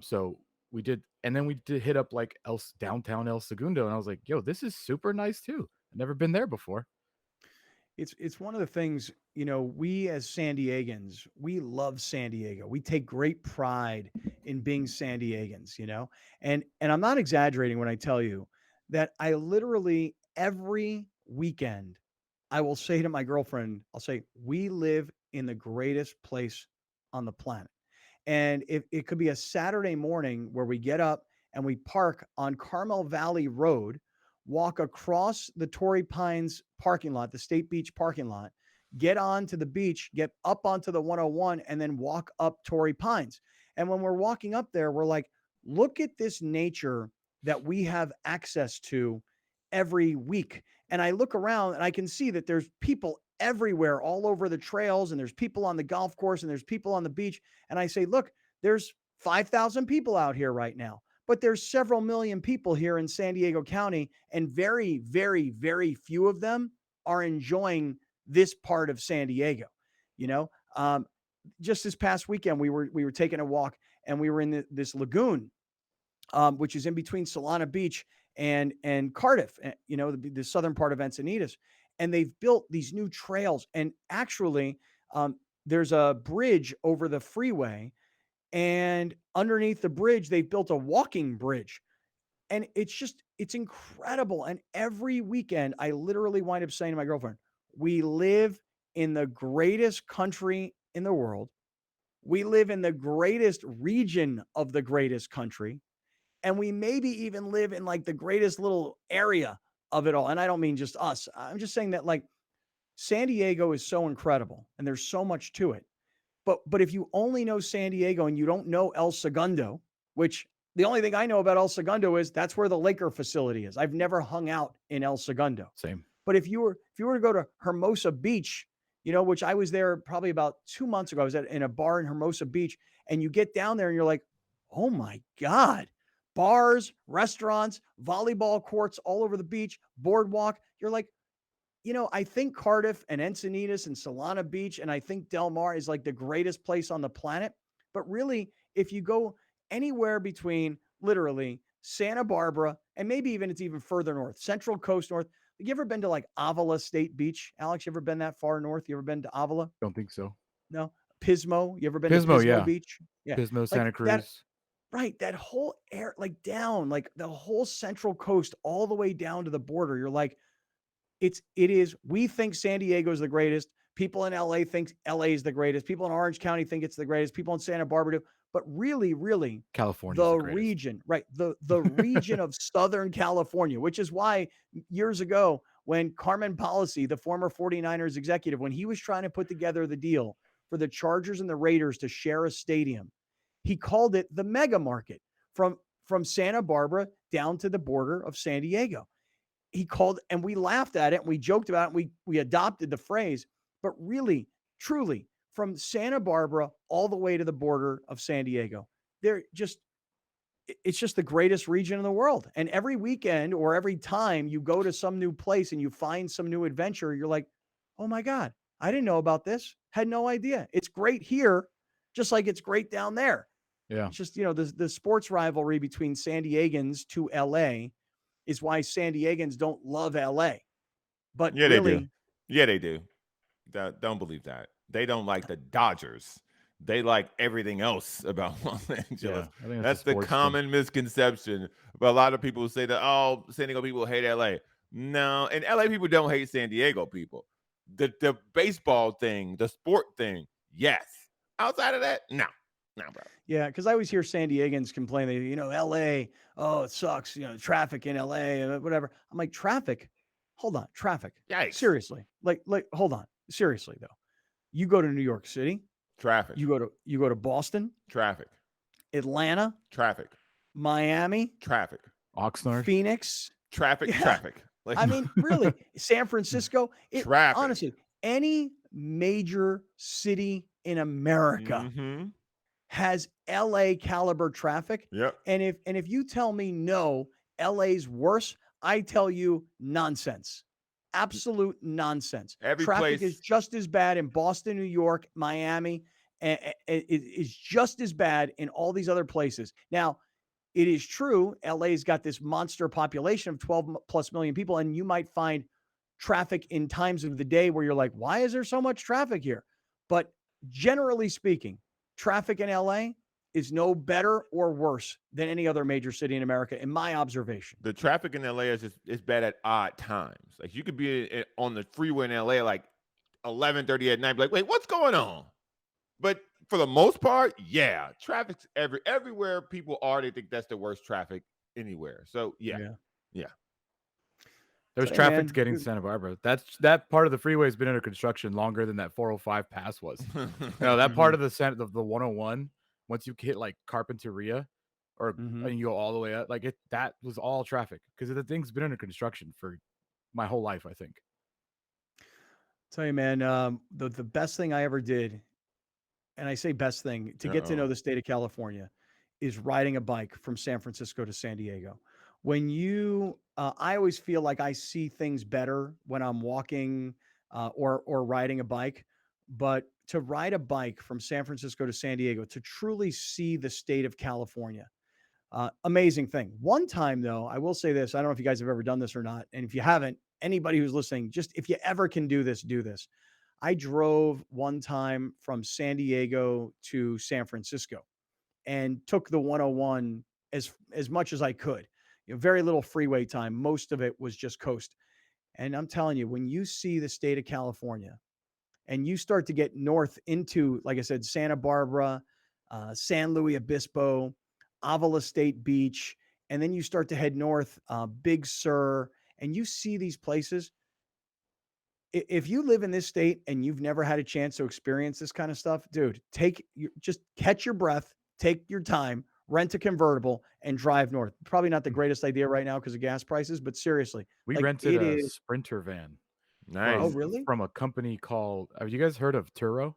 So we did, and then we did hit up like downtown El Segundo, and I was like, yo, this is super nice too. I've never been there before. It's one of the things, you know, we as San Diegans, we love San Diego. We take great pride in being San Diegans, you know, and I'm not exaggerating when I tell you that I literally every weekend, I will say to my girlfriend, I'll say, we live in the greatest place on the planet. And it could be a Saturday morning where we get up and we park on Carmel Valley Road, walk across the Torrey Pines parking lot, the State Beach parking lot, get onto the beach, get up onto the 101, and then walk up Torrey Pines. And when we're walking up there, we're like, look at this nature that we have access to every week. And I look around and I can see that there's people everywhere, all over the trails, and there's people on the golf course and there's people on the beach. And I say, look, there's 5,000 people out here right now, but there's several million people here in San Diego County, and very, very, very few of them are enjoying this part of San Diego. You know, just this past weekend, we were taking a walk, and we were in this lagoon, which is in between Solana Beach and Cardiff, you know, the southern part of Encinitas. And they've built these new trails. And actually, there's a bridge over the freeway, and underneath the bridge, they've built a walking bridge. And it's incredible. And every weekend, I literally wind up saying to my girlfriend, we live in the greatest country in the world. We live in the greatest region of the greatest country. And we maybe even live in like the greatest little area of it all. And I don't mean just us. I'm just saying that like San Diego is so incredible and there's so much to it. But if you only know San Diego and you don't know El Segundo, which the only thing I know about El Segundo is that's where the Laker facility is. I've never hung out in El Segundo. Same. But if you were to go to Hermosa Beach, you know, which I was there probably about 2 months ago, I was in a bar in Hermosa Beach, and you get down there and you're like, oh my God, bars, restaurants, volleyball courts all over the beach, boardwalk. You're like, you know, I think Cardiff and Encinitas and Solana Beach, and I think Del Mar is like the greatest place on the planet. But really, if you go anywhere between literally Santa Barbara and maybe even it's even further north, Central Coast North. You ever been to like Avila State Beach? Alex, you ever been that far north? You ever been to Avila? Don't think so. No. Pismo? You ever been Pismo, to Pismo yeah. Beach? Yeah. Pismo, Santa Like Cruz. that, right. That whole air, like down, like the whole Central Coast, all the way down to the border. You're like, it is, we think San Diego is the greatest. People in LA think LA is the greatest. People in Orange County think it's the greatest. People in Santa Barbara do. But really, really, California, the region, right? The region of Southern California, which is why years ago, when Carmen Policy, the former 49ers executive, when he was trying to put together the deal for the Chargers and the Raiders to share a stadium, he called it the mega market from Santa Barbara down to the border of San Diego. He called, and we laughed at it, and we joked about it, and we adopted the phrase, but really, truly, from Santa Barbara all the way to the border of San Diego, it's just the greatest region in the world. And every weekend or every time you go to some new place and you find some new adventure, you're like, oh my God, I didn't know about this. Had no idea. It's great here, just like it's great down there. Yeah. It's just, you know, the sports rivalry between San Diegans to LA is why San Diegans don't love LA. But yeah, really, they do. Yeah, they do. Don't believe that. They don't like the Dodgers. They like everything else about Los Angeles. Yeah, I think that's the common misconception. But a lot of people say that, oh, San Diego people hate LA. No, and LA people don't hate San Diego people. The baseball thing, the sport thing, yes. Outside of that, no, bro. Yeah, because I always hear San Diegans complain that, you know, LA, oh, it sucks, you know, traffic in LA, whatever. I'm like, traffic? Hold on, traffic. Yikes. Seriously. Like, hold on. Seriously, though. You go to New York City. Traffic. You go to Boston. Traffic. Atlanta. Traffic. Miami. Traffic. Oxnard. Phoenix. Traffic. Yeah. Traffic. Like, I mean, really, San Francisco. Traffic. Honestly, any major city in America has LA caliber traffic. Yep. And if you tell me no, LA's worse, I tell you nonsense. Absolute nonsense. Every Traffic place is just as bad in Boston, New York, Miami. And it is just as bad in all these other places. Now, it is true, LA's got this monster population of 12 plus million people, and you might find traffic in times of the day where you're like, why is there so much traffic here? But generally speaking, traffic in LA is no better or worse than any other major city in America, in my observation. The traffic in LA is bad at odd times. Like you could be on the freeway in LA like 11:30 at night, be like, wait, what's going on? But for the most part, yeah, traffic's everywhere people are. They think that's the worst traffic anywhere. So yeah. There's Hey, traffic man, to getting to Santa Barbara. That part of the freeway has been under construction longer than that 405 pass was. That part of the 101, once you hit like Carpinteria, and you go all the way up, like that was all traffic because the thing's been under construction for my whole life, I think. Tell you, man, the best thing I ever did, and I say best thing, to get to know Uh-oh. the state of California, is riding a bike from San Francisco to San Diego. When you, I always feel like I see things better when I'm walking or riding a bike. But to ride a bike from San Francisco to San Diego, to truly see the state of California, amazing thing. One time, though, I will say this. I don't know if you guys have ever done this or not. And if you haven't, anybody who's listening, just if you ever can do this, do this. I drove one time from San Diego to San Francisco and took the 101 as much as I could. Very little freeway time. Most of it was just coast. And I'm telling you, when you see the state of California and you start to get north into, like I said, Santa Barbara, San Luis Obispo, Avila State Beach, and then you start to head north, Big Sur, and you see these places. If you live in this state and you've never had a chance to experience this kind of stuff, dude, just catch your breath, take your time, rent a convertible, and drive north. Probably not the greatest idea right now because of gas prices, but seriously, We like rented it a is. Sprinter van Nice. Oh, really? from a company called. Have you guys heard of Turo?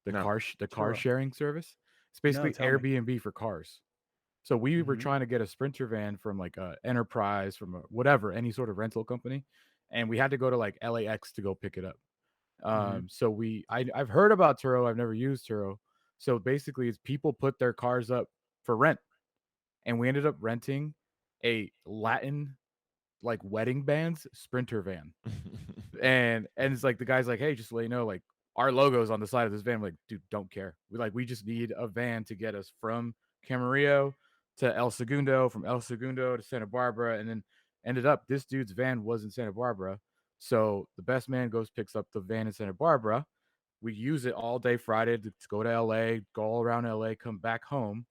The No. car Turo. sharing service. It's No, basically tell me. Airbnb for cars. So we were Mhm. trying to get a Sprinter van from like a Enterprise, from a whatever, any sort of rental company, and we had to go to like LAX to go pick it up. Mhm. So I've heard about Turo. I've never used Turo. So basically, it's people put their cars up for rent, and we ended up renting a Latin like wedding band's Sprinter van. And it's like the guy's like, hey, just to let you know, like our logo's on the side of this van. I'm like, dude, don't care. We just need a van to get us from Camarillo to El Segundo, from El Segundo to Santa Barbara, and then ended up this dude's van was in Santa Barbara. So the best man goes, picks up the van in Santa Barbara. We use it all day Friday to go to LA, go all around LA, come back home.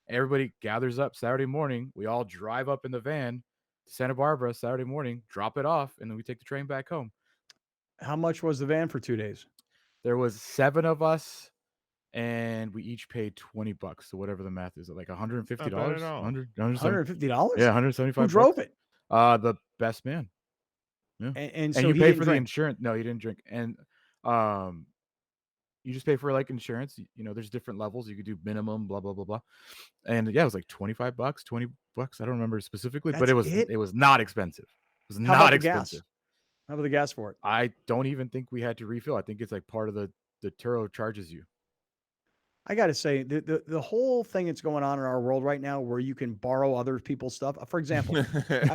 Everybody gathers up Saturday morning. We all drive up in the van to Santa Barbara Saturday morning, drop it off, and then we take the train back home. How much was the van for 2 days? There was 7 of us, and we each paid $20. So whatever the math is, like $150, Not bad at all. 170, $150? yeah, Who 175 drove bucks. it? The best man. Yeah, And and so you he pay didn't for the drink. insurance. No, you didn't drink, and um, you just pay for like insurance. There's different levels. You could do minimum, blah blah blah blah, and yeah, it was like $25, $20. I don't remember specifically, but That's it? it was not expensive. It was How about not the gas? expensive. How about the gas for it? I don't even think we had to refill. I think it's like part of the Turo charges you. I got to say, the whole thing that's going on in our world right now, where you can borrow other people's stuff. For example,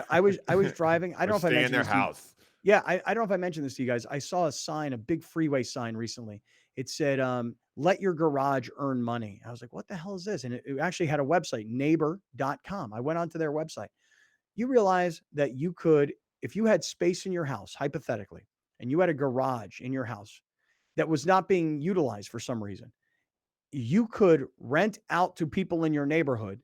I was driving. I don't know Or if I stay in mentioned their this to you. house. Yeah, I don't know if I mentioned this to you guys. I saw a sign, a big freeway sign recently. It said, "Let your garage earn money." I was like, "What the hell is this?" And it actually had a website, neighbor.com. I went onto their website. You realize that you could, if you had space in your house, hypothetically, and you had a garage in your house that was not being utilized for some reason, you could rent out to people in your neighborhood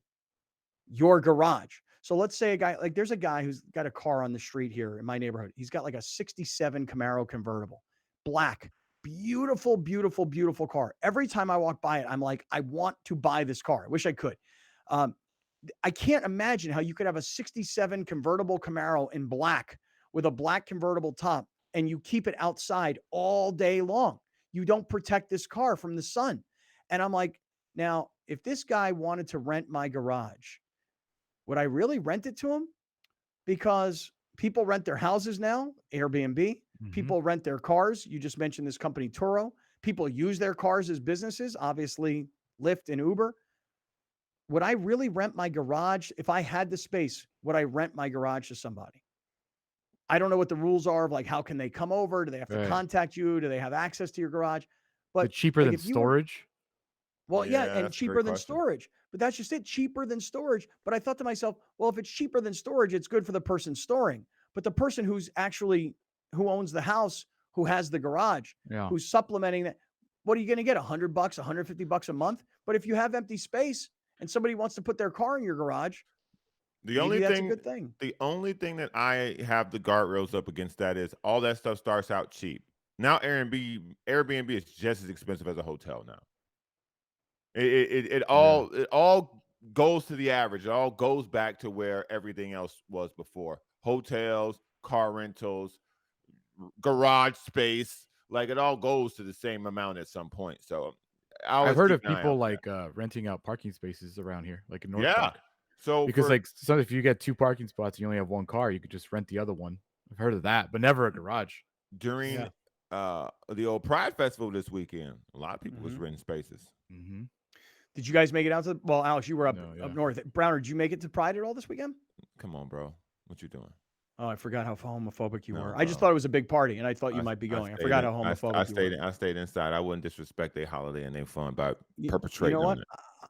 your garage. So let's say there's a guy who's got a car on the street here in my neighborhood. He's got like a 67 Camaro convertible, black, beautiful, beautiful, beautiful car. Every time I walk by it, I'm like, I want to buy this car. I wish I could. Um, I can't imagine how you could have a 67 convertible Camaro in black with a black convertible top and you keep it outside all day long. You don't protect this car from the sun. And I'm like, now, if this guy wanted to rent my garage, would I really rent it to him? Because people rent their houses now, Airbnb. Mhm. People rent their cars. You just mentioned this company, Turo. People use their cars as businesses, obviously, Lyft and Uber. Would I really rent my garage? If I had the space, would I rent my garage to somebody? I don't know what the rules are of like, how can they come over? Do they have to Right. contact you? Do they have access to your garage? Is it But cheaper like, than if you were, storage? well, yeah, Yeah, and that's a cheaper great than question. storage. But that's just it, cheaper than storage. But I thought to myself, well, if it's cheaper than storage, it's good for the person storing. But the person who owns the house, who has the garage, Yeah. who's supplementing that, what are you going to get? $100, $150 a month? But if you have empty space and somebody wants to put their car in your garage, The only maybe that's a thing good thing. the only thing that I have the guardrails up against that is all that stuff starts out cheap. Now Airbnb is just as expensive as a hotel now. It all goes to the average. It all goes back to where everything else was before. Hotels, car rentals, garage space. Like, it all goes to the same amount at some point. So I've heard of people like renting out parking spaces around here, like in North Yeah. Park. So Because if you get 2 parking spots and you only have 1 car, you could just rent the other one. I've heard of that, but never a garage. during the old Pride Festival this weekend, a lot of people was renting spaces. Mm-hmm. Did you guys make it out to? Well, Alex, you were up north. Browner, did you make it to Pride at all this weekend? Come on, bro. What you doing? Oh, I forgot how homophobic you were. No, I just thought it was a big party, and I thought you might be going. I forgot how homophobic you were. I stayed inside. I wouldn't disrespect their holiday and their fun by perpetrating You know on what? it.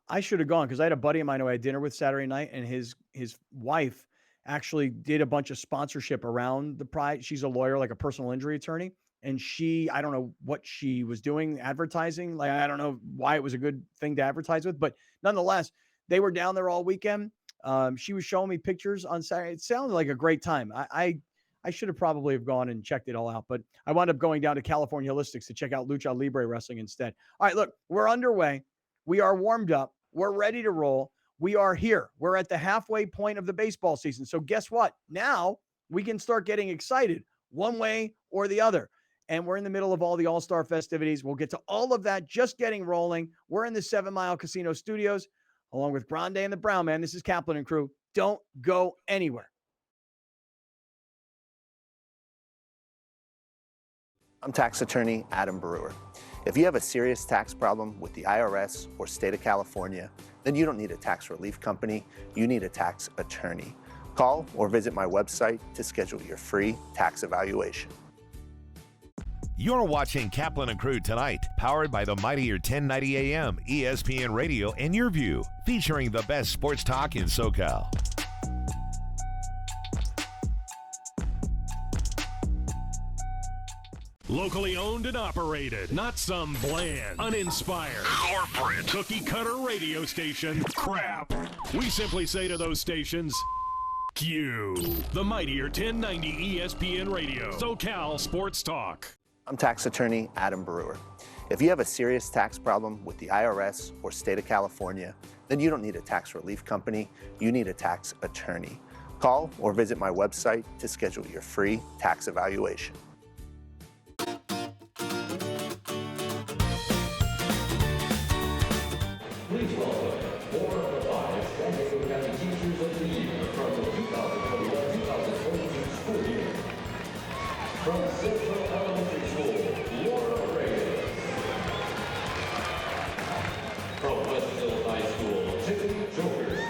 I should have gone because I had a buddy of mine who I had dinner with Saturday night, and his wife actually did a bunch of sponsorship around the Pride. She's a lawyer, like a personal injury attorney, and I don't know what she was doing, advertising. Like, I don't know why it was a good thing to advertise with, but nonetheless, they were down there all weekend. She was showing me pictures on Saturday. It sounded like a great time. I should have probably have gone and checked it all out, but I wound up going down to California Holistics to check out Lucha Libre Wrestling instead. All right, look, we're underway. We are warmed up. We're ready to roll. We are here. We're at the halfway point of the baseball season. So guess what? Now we can start getting excited one way or the other. And we're in the middle of all the All-Star festivities. We'll get to all of that just getting rolling. We're in the 7 Mile Casino Studios along with Grande and the Brown Man. This is Kaplan and crew. Don't go anywhere. I'm tax attorney Adam Brewer. If you have a serious tax problem with the IRS or state of California, then you don't need a tax relief company, you need a tax attorney. Call or visit my website to schedule your free tax evaluation. You're watching Kaplan and Crew tonight, powered by the mightier 1090 AM, ESPN Radio, and Your View, featuring the best sports talk in SoCal. Locally owned and operated, not some bland, uninspired, corporate, cookie-cutter radio station crap. We simply say to those stations, Q. The mightier 1090 ESPN Radio, SoCal Sports Talk. I'm tax attorney Adam Brewer. If you have a serious tax problem with the IRS or state of California, then you don't need a tax relief company, you need a tax attorney. Call or visit my website to schedule your free tax evaluation. Please welcome 4 of the 5 San Diego County Teachers of the Year from the 2021-2022 school year. From Central Elementary School, Laura Reyes. From Westville High School, Tiffany George.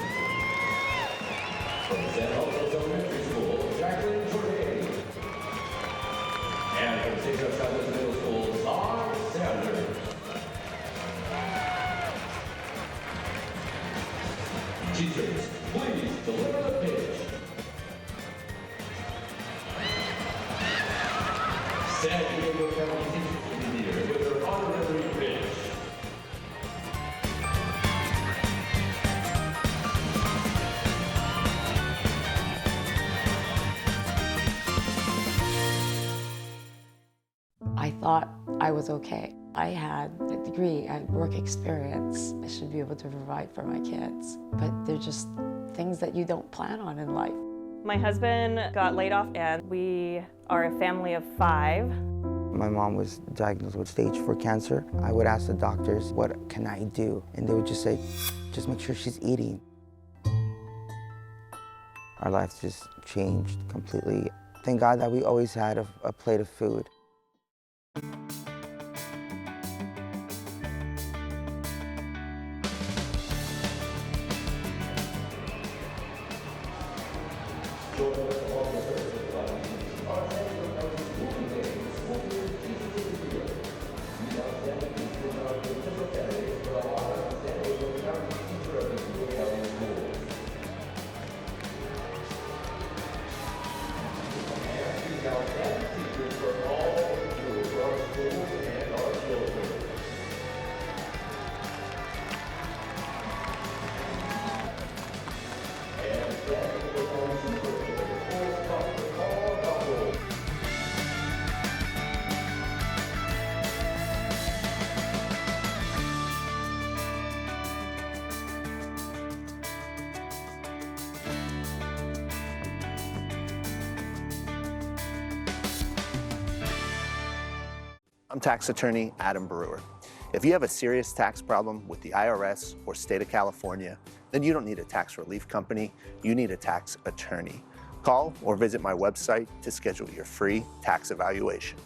From San Jose Elementary School, Jacqueline Jordan. And from St. Joe Chavez Middle School, Zar Sanders. Teachers, please deliver the pitch. San Diego County Teachers of the Year with their honorary pitch. I thought I was okay. I had a degree, I had work experience. I should be able to provide for my kids. But they're just things that you don't plan on in life. My husband got laid off and we are a family of 5. My mom was diagnosed with stage 4 cancer. I would ask the doctors, what can I do? And they would just say, just make sure she's eating. Our lives just changed completely. Thank God that we always had a plate of food. I'm tax attorney Adam Brewer. If you have a serious tax problem with the IRS or state of California, then you don't need a tax relief company, you need a tax attorney. Call or visit my website to schedule your free tax evaluation.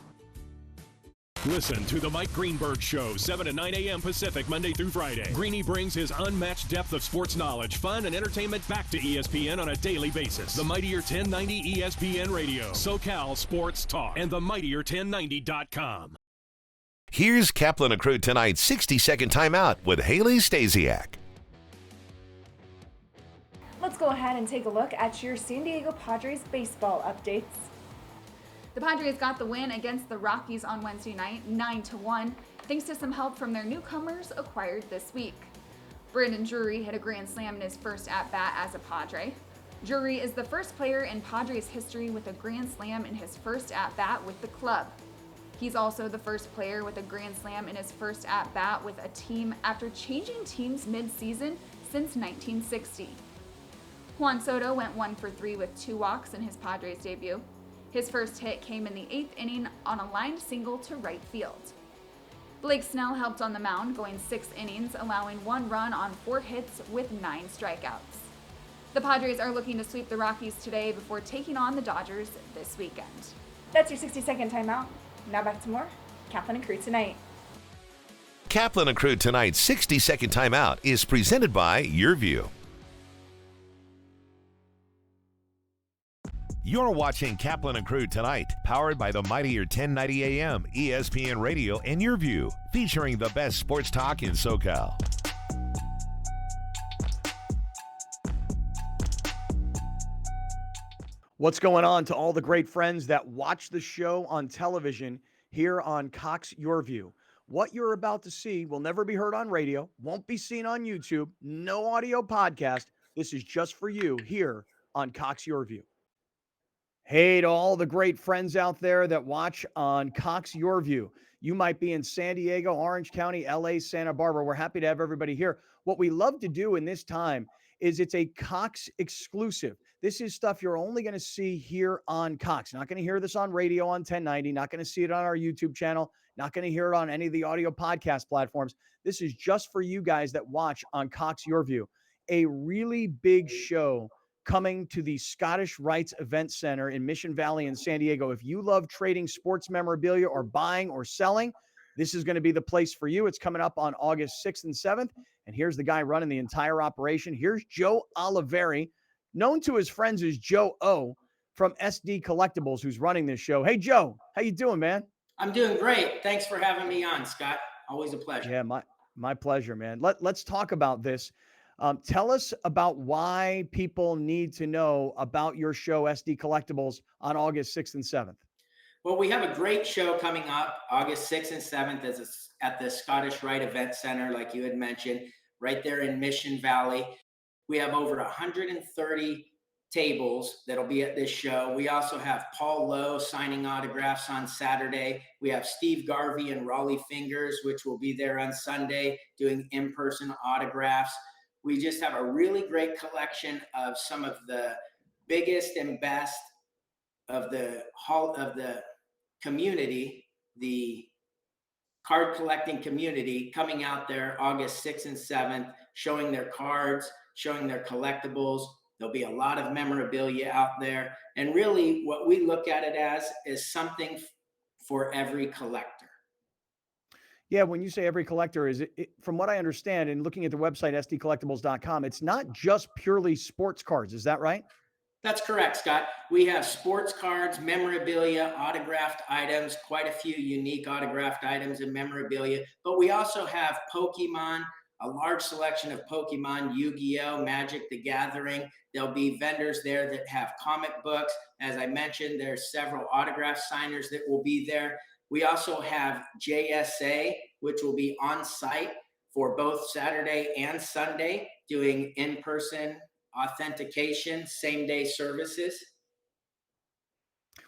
Listen to the Mike Greenberg Show, 7 to 9 a.m. Pacific, Monday through Friday. Greeny brings his unmatched depth of sports knowledge, fun, and entertainment back to ESPN on a daily basis. The Mightier 1090 ESPN Radio, SoCal Sports Talk, and the Mightier1090.com. Here's Kaplan and Crew tonight's 60-second timeout with Haley Stasiak. Let's go ahead and take a look at your San Diego Padres baseball updates. The Padres got the win against the Rockies on Wednesday night, 9-1, thanks to some help from their newcomers acquired this week. Brandon Drury hit a grand slam in his first at-bat as a Padre. Drury is the first player in Padres history with a grand slam in his first at-bat with the club. He's also the first player with a grand slam in his first at-bat with a team after changing teams mid-season since 1960. Juan Soto went 1 for 3 with 2 walks in his Padres debut. His first hit came in the 8th inning on a lined single to right field. Blake Snell helped on the mound, going 6 innings, allowing 1 run on 4 hits with 9 strikeouts. The Padres are looking to sweep the Rockies today before taking on the Dodgers this weekend. That's your 60-second timeout. Now back to more Kaplan and Crew tonight. Kaplan and Crew tonight's 60-second timeout is presented by YourView. You're watching Kaplan and Crew tonight, powered by the Mightier 1090 AM, ESPN Radio, and YourView, featuring the best sports talk in SoCal. What's going on to all the great friends that watch the show on television here on Cox Your View? What you're about to see will never be heard on radio, won't be seen on YouTube, no audio podcast. This is just for you here on Cox Your View. Hey to all the great friends out there that watch on Cox Your View. You might be in San Diego, Orange County, LA, Santa Barbara. We're happy to have everybody here. What we love to do in this time is it's a Cox exclusive. This is stuff you're only going to see here on Cox. Not going to hear this on radio on 1090. Not going to see it on our YouTube channel. Not going to hear it on any of the audio podcast platforms. This is just for you guys that watch on Cox Your View. A really big show coming to the Scottish Rites Event Center in Mission Valley in San Diego. If you love trading sports memorabilia or buying or selling, this is going to be the place for you. It's coming up on August 6th and 7th. And here's the guy running the entire operation. Here's Joe Oliveri, known to his friends as Joe O from SD Collectibles, who's running this show. Hey, Joe, how you doing, man? I'm doing great. Thanks for having me on, Scott. Always a pleasure. Yeah, my pleasure, man. Let's talk about this. Tell us about why people need to know about your show, SD Collectibles, on August 6th and 7th. Well, we have a great show coming up August 6th and 7th at the Scottish Rite Event Center, like you had mentioned, right there in Mission Valley. We have over 130 tables that'll be at this show. We also have Paul Lowe signing autographs on Saturday. We have Steve Garvey and Raleigh Fingers, which will be there on Sunday doing in-person autographs. We just have a really great collection of some of the biggest and best of the community, the card collecting community, coming out there August 6th and 7th, showing their cards, showing their collectibles. There'll be a lot of memorabilia out there. And really what we look at it as is something for every collector. Yeah, when you say every collector, is it, from what I understand and looking at the website, sdcollectibles.com, it's not just purely sports cards. Is that right? That's correct, Scott. We have sports cards, memorabilia, autographed items, quite a few unique autographed items and memorabilia. But we also have Pokemon, a large selection of Pokemon, Yu-Gi-Oh!, Magic the Gathering. There'll be vendors there that have comic books. As I mentioned, there's several autograph signers that will be there. We also have JSA, which will be on site for both Saturday and Sunday, doing in-person authentication, same-day services.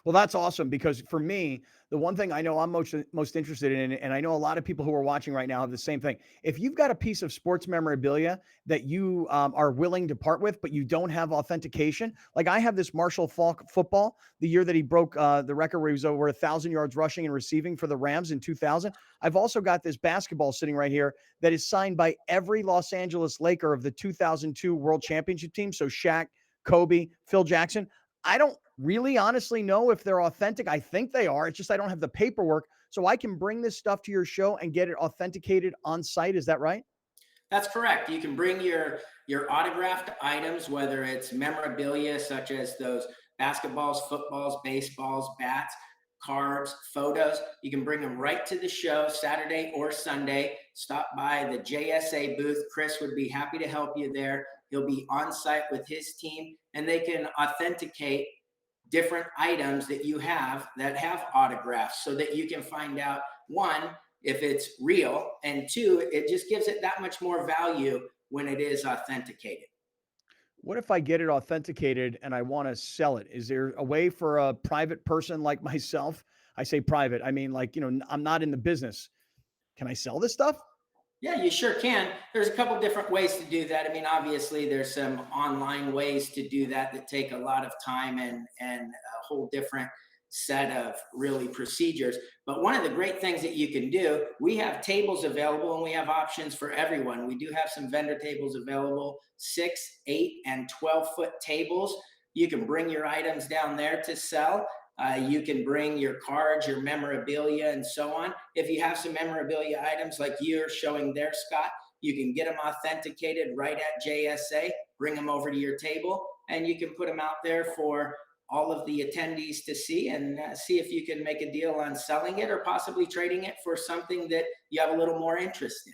Well, that's awesome because for me, the one thing I know I'm most interested in, and I know a lot of people who are watching right now have the same thing. If you've got a piece of sports memorabilia that you are willing to part with, but you don't have authentication, like I have this Marshall Faulk football, the year that he broke the record where he was over 1,000 yards rushing and receiving for the Rams in 2000. I've also got this basketball sitting right here that is signed by every Los Angeles Laker of the 2002 World Championship team. So Shaq, Kobe, Phil Jackson. I don't really honestly know if they're authentic. I think they are. It's just I don't have the paperwork. So I can bring this stuff to your show and get it authenticated on site. Is that right? That's correct. You can bring your autographed items, whether it's memorabilia such as those basketballs, footballs, baseballs, bats, cards, photos. You can bring them right to the show Saturday or Sunday. Stop by the JSA booth. Chris would be happy to help you there. He'll be on site with his team, and they can authenticate different items that you have that have autographs so that you can find out, one, if it's real, and two, it just gives it that much more value when it is authenticated. What if I get it authenticated and I want to sell it? Is there a way for a private person like myself? I say private, I mean, like, I'm not in the business. Can I sell this stuff? Yeah, you sure can. There's a couple different ways to do that. I mean, obviously, there's some online ways to do that take a lot of time and a whole different set of really procedures. But one of the great things that you can do, we have tables available and we have options for everyone. We do have some vendor tables available, 6, 8, and 12-foot tables. You can bring your items down there to sell. You can bring your cards, your memorabilia, and so on. If you have some memorabilia items like you're showing there, Scott, you can get them authenticated right at JSA, bring them over to your table, and you can put them out there for all of the attendees to see and see if you can make a deal on selling it or possibly trading it for something that you have a little more interest in.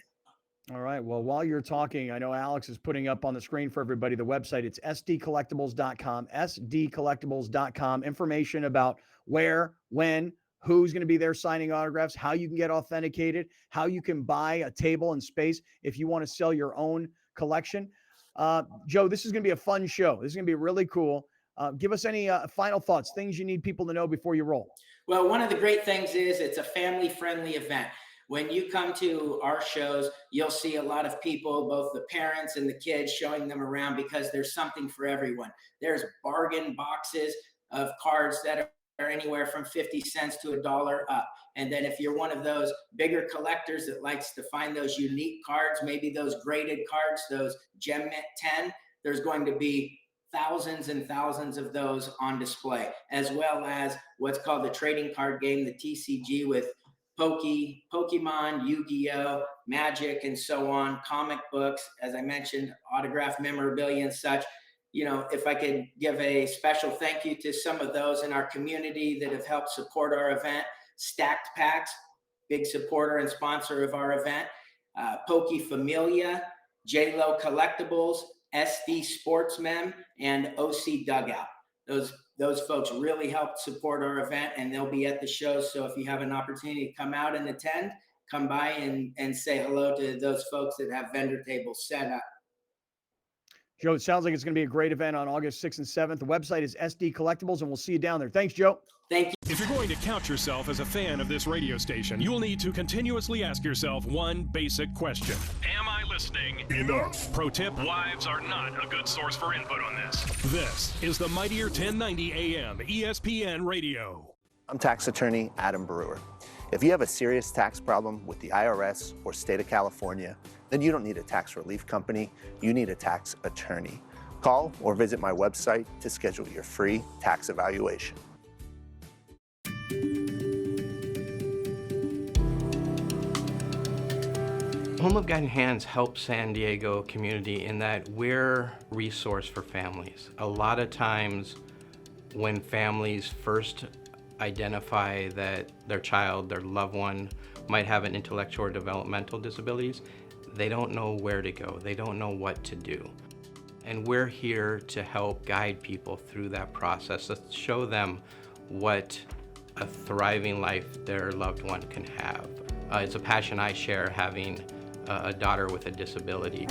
All right. Well, while you're talking, I know Alex is putting up on the screen for everybody the website. It's sdcollectibles.com, sdcollectibles.com. Information about where, when, who's going to be there signing autographs, how you can get authenticated, how you can buy a table and space if you want to sell your own collection. Joe, this is going to be a fun show. This is going to be really cool. Give us any final thoughts, things you need people to know before you roll. Well, one of the great things is it's a family-friendly event. When you come to our shows, you'll see a lot of people, both the parents and the kids, showing them around because there's something for everyone. There's bargain boxes of cards that are anywhere from 50 cents to $1 up. And then if you're one of those bigger collectors that likes to find those unique cards, maybe those graded cards, those Gem Mint 10, there's going to be thousands and thousands of those on display, as well as what's called the trading card game, the TCG, with Pokemon, Yu-Gi-Oh, Magic, and so on, comic books, as I mentioned, autographed memorabilia and such. If I could give a special thank you to some of those in our community that have helped support our event. Stacked Packs, big supporter and sponsor of our event. Poke Familia, J-Lo Collectibles, SD Sportsmen, and OC Dugout. Those folks really helped support our event, and they'll be at the show. So if you have an opportunity to come out and attend, come by and say hello to those folks that have vendor tables set up. Joe, it sounds like it's going to be a great event on August 6th and 7th. The website is SD Collectibles, and we'll see you down there. Thanks, Joe. Thank you. If you're going to count yourself as a fan of this radio station, you'll need to continuously ask yourself one basic question. Am I listening enough? Pro tip, wives are not a good source for input on this. This is the Mightier 1090 AM ESPN Radio. I'm tax attorney Adam Brewer. If you have a serious tax problem with the IRS or state of California, then you don't need a tax relief company, you need a tax attorney. Call or visit my website to schedule your free tax evaluation. Home of Guiding Hands helps San Diego community in that we're a resource for families. A lot of times when families first identify that their child, their loved one, might have an intellectual or developmental disabilities, they don't know where to go. They don't know what to do. And we're here to help guide people through that process, to show them what a thriving life their loved one can have. It's a passion I share, having a daughter with a disability.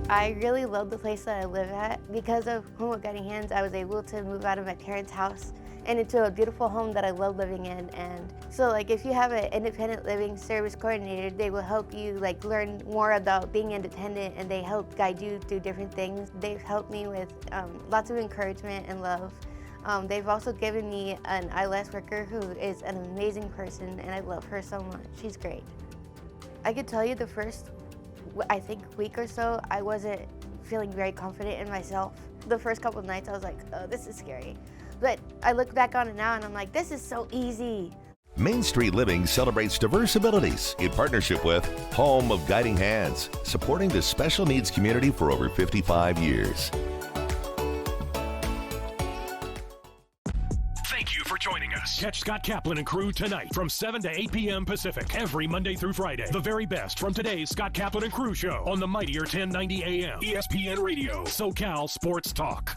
I really love the place that I live at. Because of Home of Guiding Hands, I was able to move out of my parents' house and into a beautiful home that I love living in. And so like if you have an independent living service coordinator, they will help you like learn more about being independent, and they help guide you through different things. They've helped me with lots of encouragement and love. They've also given me an ILS worker who is an amazing person, and I love her so much. She's great. I could tell you the first, I think, week or so, I wasn't feeling very confident in myself. The first couple of nights I was like, oh, this is scary. But I look back on it now and I'm like, this is so easy. Main Street Living celebrates diverse abilities in partnership with Home of Guiding Hands, supporting the special needs community for over 55 years. Thank you for joining us. Catch Scott Kaplan and crew tonight from 7 to 8 p.m. Pacific every Monday through Friday. The very best from today's Scott Kaplan and crew show on the mightier 1090 AM ESPN Radio, SoCal Sports Talk.